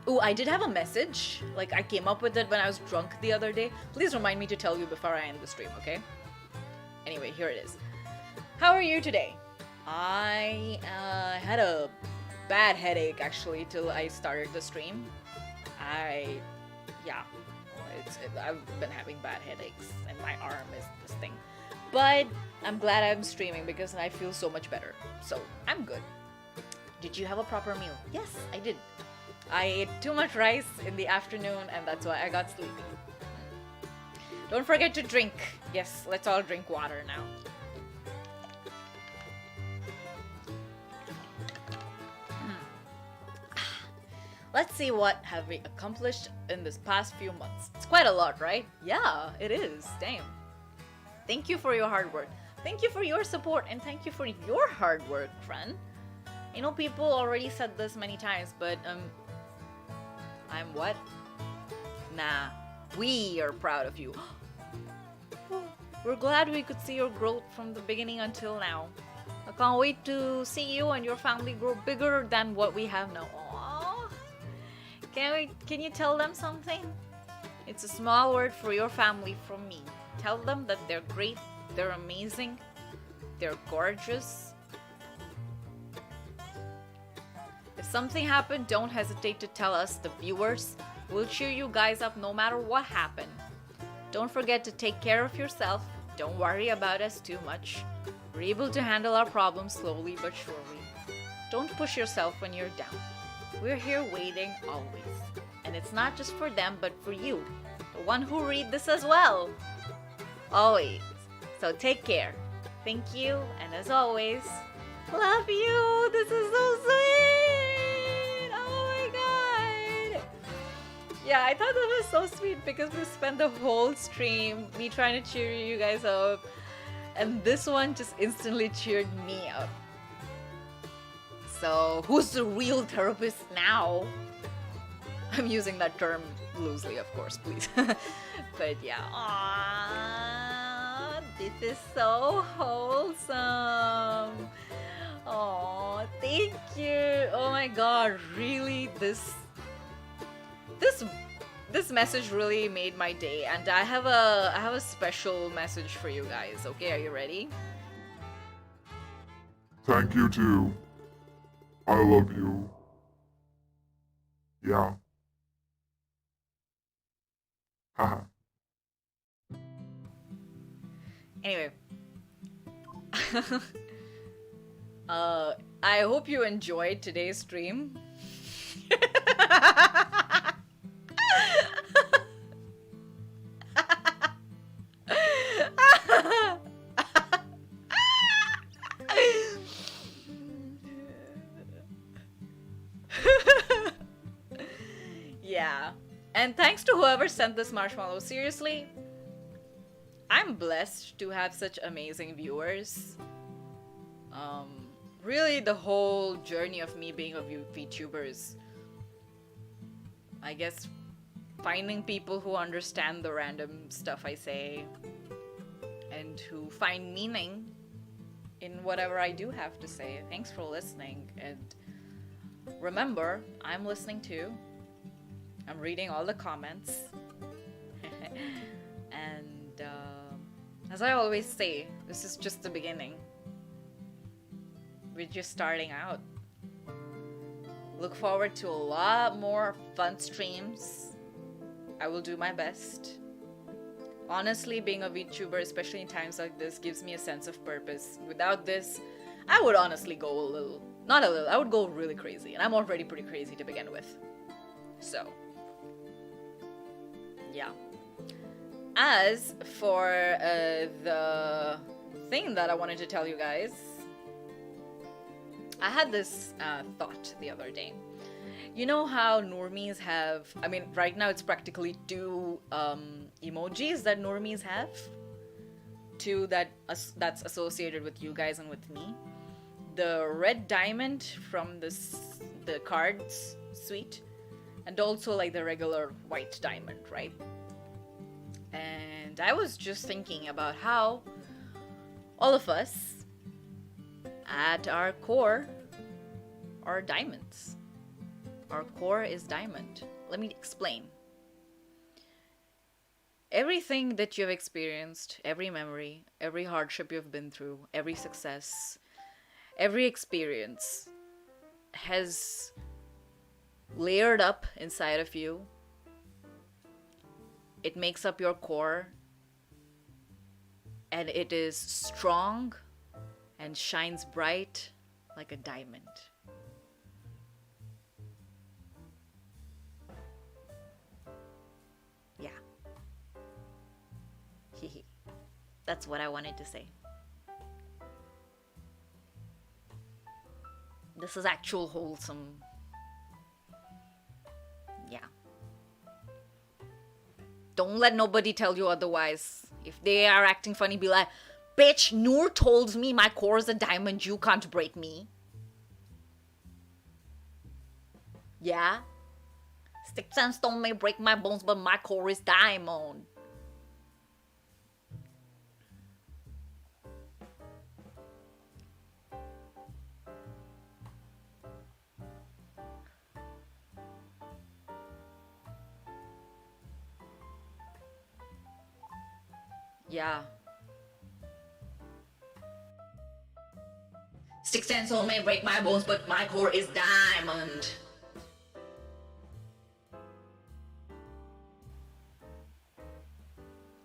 Oh, I did have a message. Like, I came up with it when I was drunk the other day. Please remind me to tell you before I end the stream, okay? Anyway, here it is. How are you today? I had a bad headache actually till I started the stream. I've been having bad headaches and my arm is this thing. But I'm glad I'm streaming because I feel so much better. So I'm good. Did you have a proper meal? Yes, I did. I ate too much rice in the afternoon and that's why I got sleepy. Don't forget to drink. Yes, let's all drink water now. Let's see what have we accomplished in this past few months. It's quite a lot, right? Yeah, it is. Damn. Thank you for your hard work. Thank you for your support and thank you for your hard work, friend. You know, people already said this many times, but I'm what? Nah, we are proud of you. We're glad we could see your growth from the beginning until now. I can't wait to see you and your family grow bigger than what we have now. Aww. Can you tell them something? It's a small word for your family from me. Tell them that they're great, they're amazing, they're gorgeous. If something happened, don't hesitate to tell us, the viewers. We'll cheer you guys up no matter what happened. Don't forget to take care of yourself. Don't worry about us too much. We're able to handle our problems slowly but surely. Don't push yourself when you're down. We're here waiting always. And it's not just for them, but for you, the one who read this as well. Always. So take care. Thank you, and as always, love you. This is so sweet. Oh my god. Yeah, I thought that was so sweet because we spent the whole stream me trying to cheer you guys up, and this one just instantly cheered me up. So who's the real therapist now? I'm using that term loosely, of course, please. But yeah, aww, this is so wholesome. Aww, thank you. Oh my god, really, this this message really made my day, and I have a special message for you guys. Okay, are you ready? Thank you too. I love you. Yeah. Haha. Anyway, I hope you enjoyed today's stream. Yeah, and thanks to whoever sent this marshmallow. Seriously, I'm blessed to have such amazing viewers. Really, the whole journey of me being a VTuber is, I guess, finding people who understand the random stuff I say and who find meaning in whatever I do have to say. Thanks for listening, and remember, I'm listening too. I'm reading all the comments. And as I always say, this is just the beginning. We're just starting out. Look forward to a lot more fun streams. I will do my best. Honestly, being a VTuber, especially in times like this, gives me a sense of purpose. Without this, I would honestly go I would go really crazy. And I'm already pretty crazy to begin with. So, yeah. As for the thing that I wanted to tell you guys, I had this thought the other day. You know how normies have, I mean, right now it's practically two emojis that normies have? Two that's associated with you guys and with me. The red diamond from the cards suite, and also like the regular white diamond, right? And I was just thinking about how all of us at our core are diamonds. Our core is diamond. Let me explain. Everything that you've experienced, every memory, every hardship you've been through, every success, every experience has layered up inside of you. It makes up your core, and it is strong and shines bright like a diamond. Yeah. That's what I wanted to say. This is actual wholesome. Yeah. Don't let nobody tell you otherwise. If they are acting funny, be like, bitch, Noor told me my core is a diamond, you can't break me. Yeah? Sticks and stone may break my bones, but my core is diamond. Yeah. Sticks and stone may break my bones, but my core is diamond.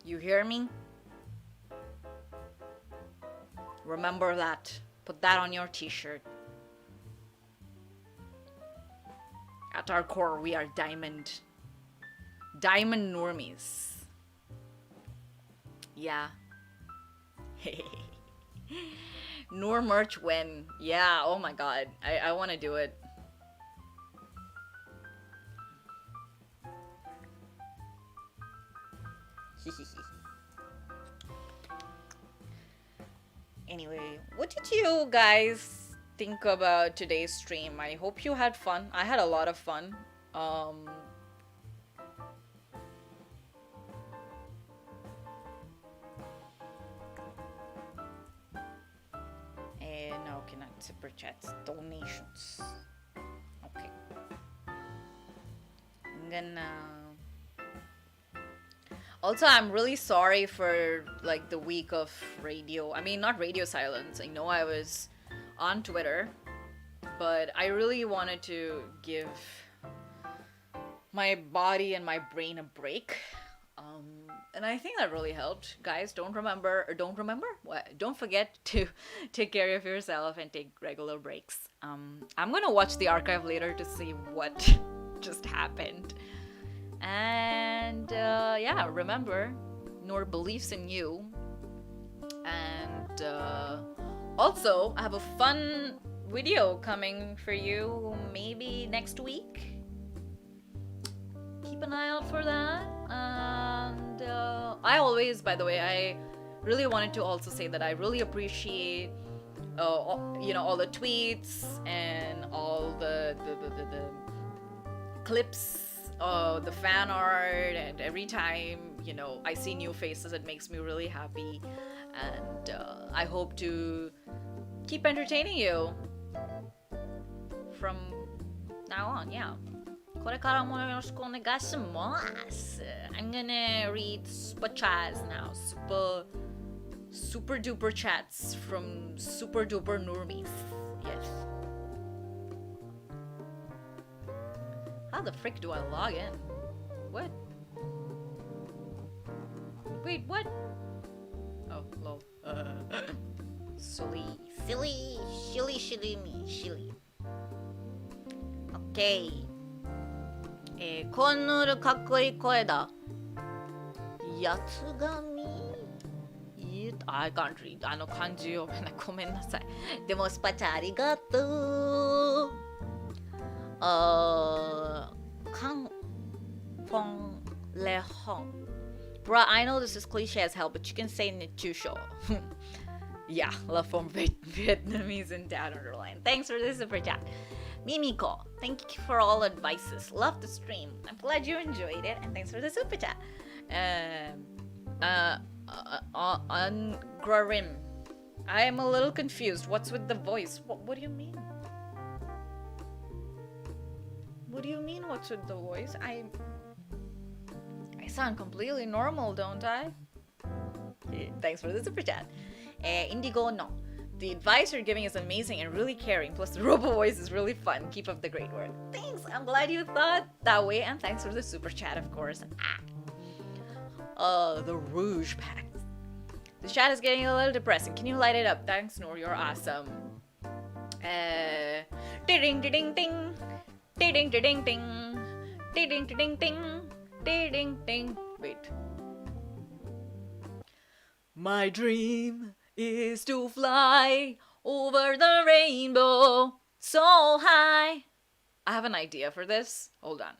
You hear me? Remember that. Put that on your t-shirt. At our core, we are diamond. Diamond normies. Yeah. Noor merch when. Yeah, oh my god. I want to do it. Anyway, what did you guys think about today's stream? I hope you had fun. I had a lot of fun. No, cannot super chats. Donations. Okay. I'm gonna Also, I'm really sorry for like the week of radio. I mean, not radio silence. I know I was on Twitter, but I really wanted to give my body and my brain a break. And I think that really helped. Guys, don't forget to take care of yourself and take regular breaks. I'm gonna watch the archive later to see what just happened. And yeah, remember, Noor believes in you. And also, I have a fun video coming for you maybe next week. Keep an eye out for that. And I always, by the way, I really wanted to also say that I really appreciate all the tweets and all the clips, the fan art, and every time I see new faces, it makes me really happy. And I hope to keep entertaining you from now on. Yeah. これからもよろしくお願いします。I'm gonna read super chats now. Super duper chats from super duper normies. Yes. How the frick do I log in? What? Wait, what? Oh, lol. Silly me. Okay. コンヌールかっこいい声だ。やつがみI can't read あの漢字をごめんなさい。でもスパチャありがとう。カンフォンレホン。Bruh, I know this is cliche as hell, but you can say Nitusho. Yeah, love from Vietnamese and down underline. Thanks for the super chat. Mimiko, thank you for all advices. Love the stream. I'm glad you enjoyed it, and thanks for the super chat. Angrarim, I am a little confused. What's with the voice? What do you mean? What do you mean? What's with the voice? I sound completely normal, don't I? Yeah, thanks for the super chat. Indigo, no. The advice you're giving is amazing and really caring. Plus, the robo voice is really fun. Keep up the great work. Thanks. I'm glad you thought that way. And thanks for the super chat, of course. The Rouge Pack. The chat is getting a little depressing. Can you light it up? Thanks, Noor. You're awesome. Ding ding ding ding. Ding ding ding ding. Ding ding ding ding. Ding ding ding. Wait. My dream is to fly over the rainbow so high. I have an idea for this. Hold on.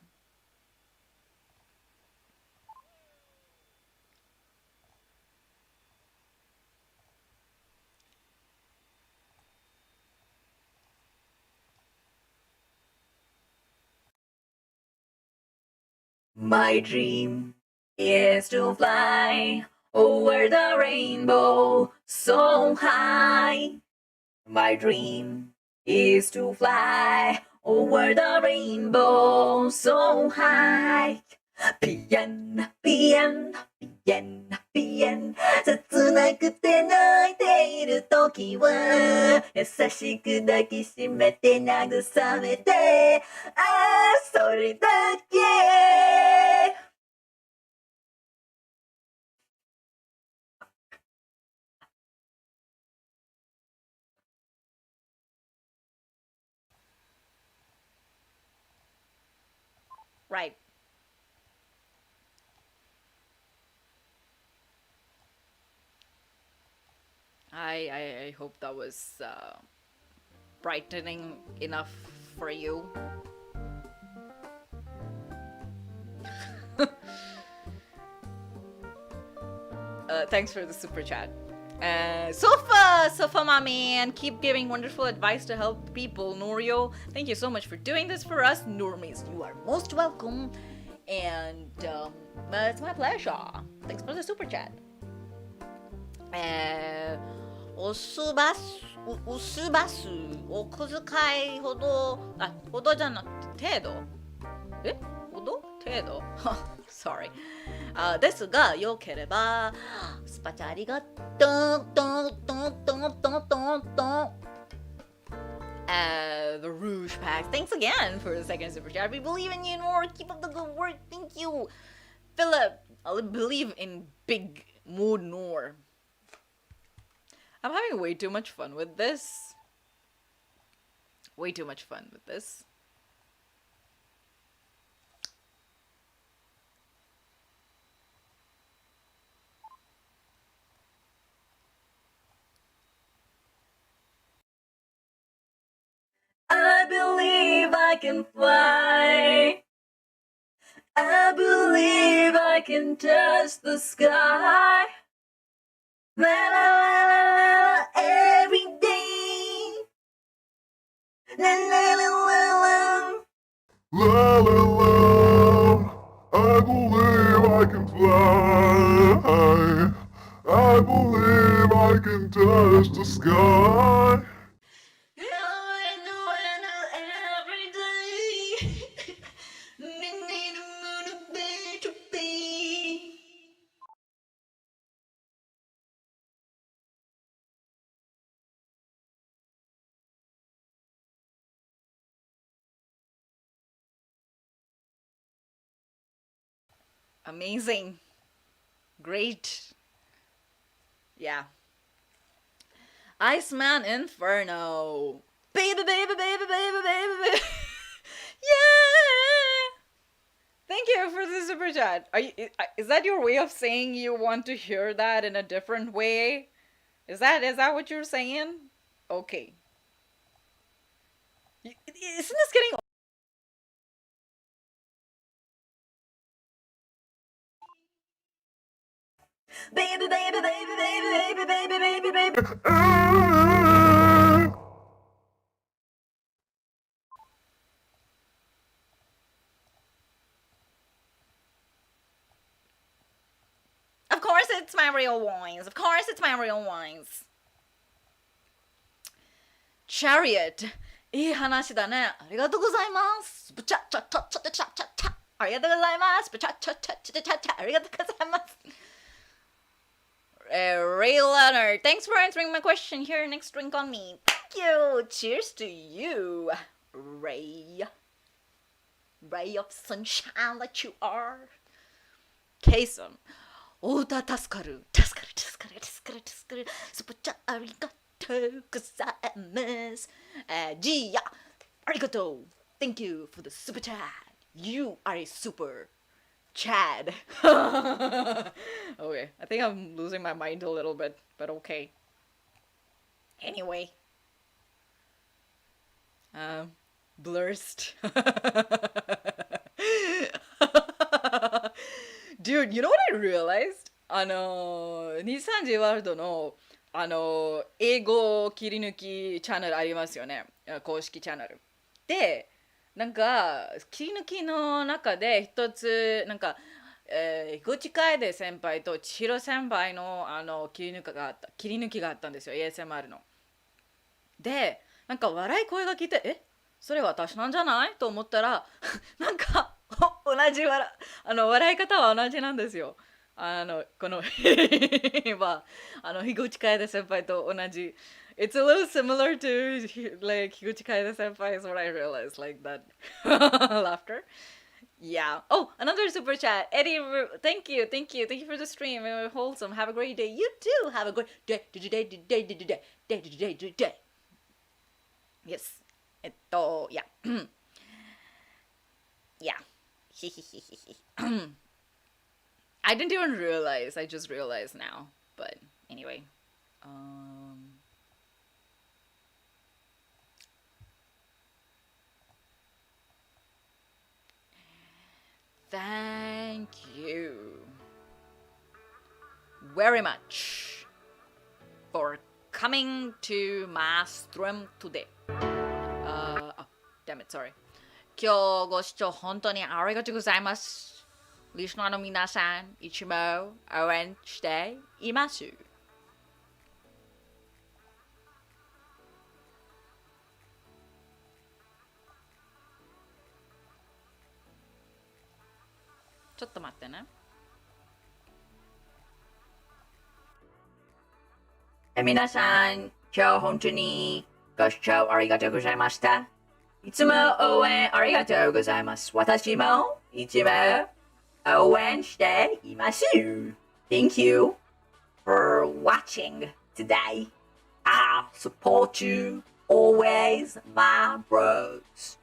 My dream is to fly over the rainbow so high. My dream is to fly over the rainbow so high. Pian, pian, pian, pian. 切なくて泣いているときは優しく抱きしめて慰めて、ああそれだけ。Right. I hope that was brightening enough for you. Thanks for the super chat. Sofa mommy, and keep giving wonderful advice to help people. Norio, thank you so much for doing this for us. Normies, you are most welcome, and it's my pleasure. Thanks for the super chat. おすばすお小遣いほどじゃなくて程度ほど程けどsorry ですがよければスパチャありがとうThe Rouge Pack. Thanks again for the second super chat. We believe in you, Noor. Keep up the good work. Thank you. Philip, I believe in big mood, Noor. I'm having way too much fun with this. Way too much fun with this. I believe I can fly. I believe I can touch the sky. La la la la la every day. La la la la la. La la la, I believe I can fly. I believe I can touch the sky. Amazing. Great. Yeah. Iceman Inferno. Baby, baby, baby, baby, baby. Yeah. Thank you for the super chat. Is that your way of saying you want to hear that in a different way? Is that what you're saying? Okay. Isn't this getting Baby, baby, baby, baby, baby, baby, baby, baby. Of course it's my real voice. Of course it's my real voice. Chariot. いい話だね。ありがとうございます。ブチャチャチャチャチャチャチャ。ありがとうございます。ブチャチャチャチャチャチャ。ありがとうございます。Ray Leonard, thanks for answering my question. Here, next drink on me. Thank you. Cheers to you, Ray. Ray of sunshine that you are. Kason. お歌助かる。助かる。助かる。助かる。助かる。スポチャありがとうございます。ジーヤ。ありがとう。Thank you for the super chat. You are a super Chad. Okay, I think I'm losing my mind a little bit, but okay. Anyway. Blurst. Dude, you know what I realized? 23ワールドの英語切り抜きチャンネルありますよね。公式チャンネル。で、なんか切り抜きの中で一つなんか、樋口楓先輩と千尋先輩の切り抜きがあったんですよ ASMR の。でなんか笑い声が聞いてそれ私なんじゃないと思ったらなんか同じ笑い方は同じなんですよ。このは樋口楓先輩と同じ。It's a little similar to like Higuchi Kaida senpai is what I realized, like that laughter. Yeah. Oh, another super chat. Eddie, thank you for the stream. Wholesome. Have a great day. You too. Have a great day. Yes. Yeah. Yeah. I didn't even realize. I just realized now. But anyway. Thank you very much for coming to my stream today. Damn it, sorry. 今日ご視聴本当にありがとうございます。リスナーの皆さん、いつも応援しています。ちょっと待ってね。皆さん、今日本当にご視聴ありがとうございました。いつも応援ありがとうございます。私もいつも応援しています。Thank you for watching today. I'll support you always, my bros.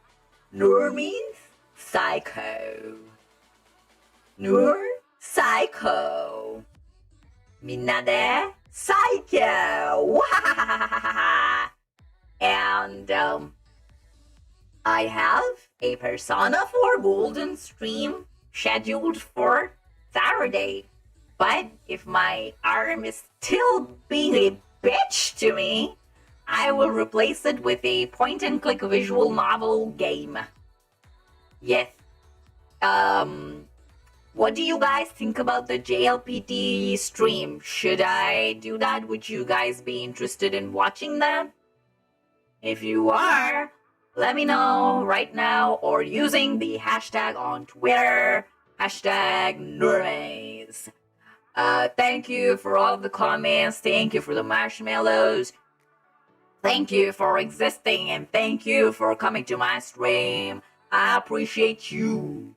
Noor means psycho. Noor, psycho. みんなで psycho. And I have a Persona 4 Golden stream scheduled for Saturday. But if my arm is still being a bitch to me, I will replace it with a point-and-click visual novel game. Yes. What do you guys think about the JLPT stream? Should I do that? Would you guys be interested in watching that? If you are, let me know right now or using the hashtag on Twitter, hashtag Noormaze. Thank you for all of the comments. Thank you for the marshmallows. Thank you for existing and thank you for coming to my stream. I appreciate you.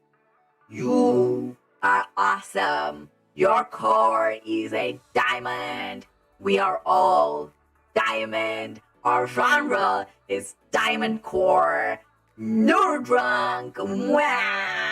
You are awesome. Your core is a diamond. We are all diamond. Our genre is diamond core. Noor drunk. Wow.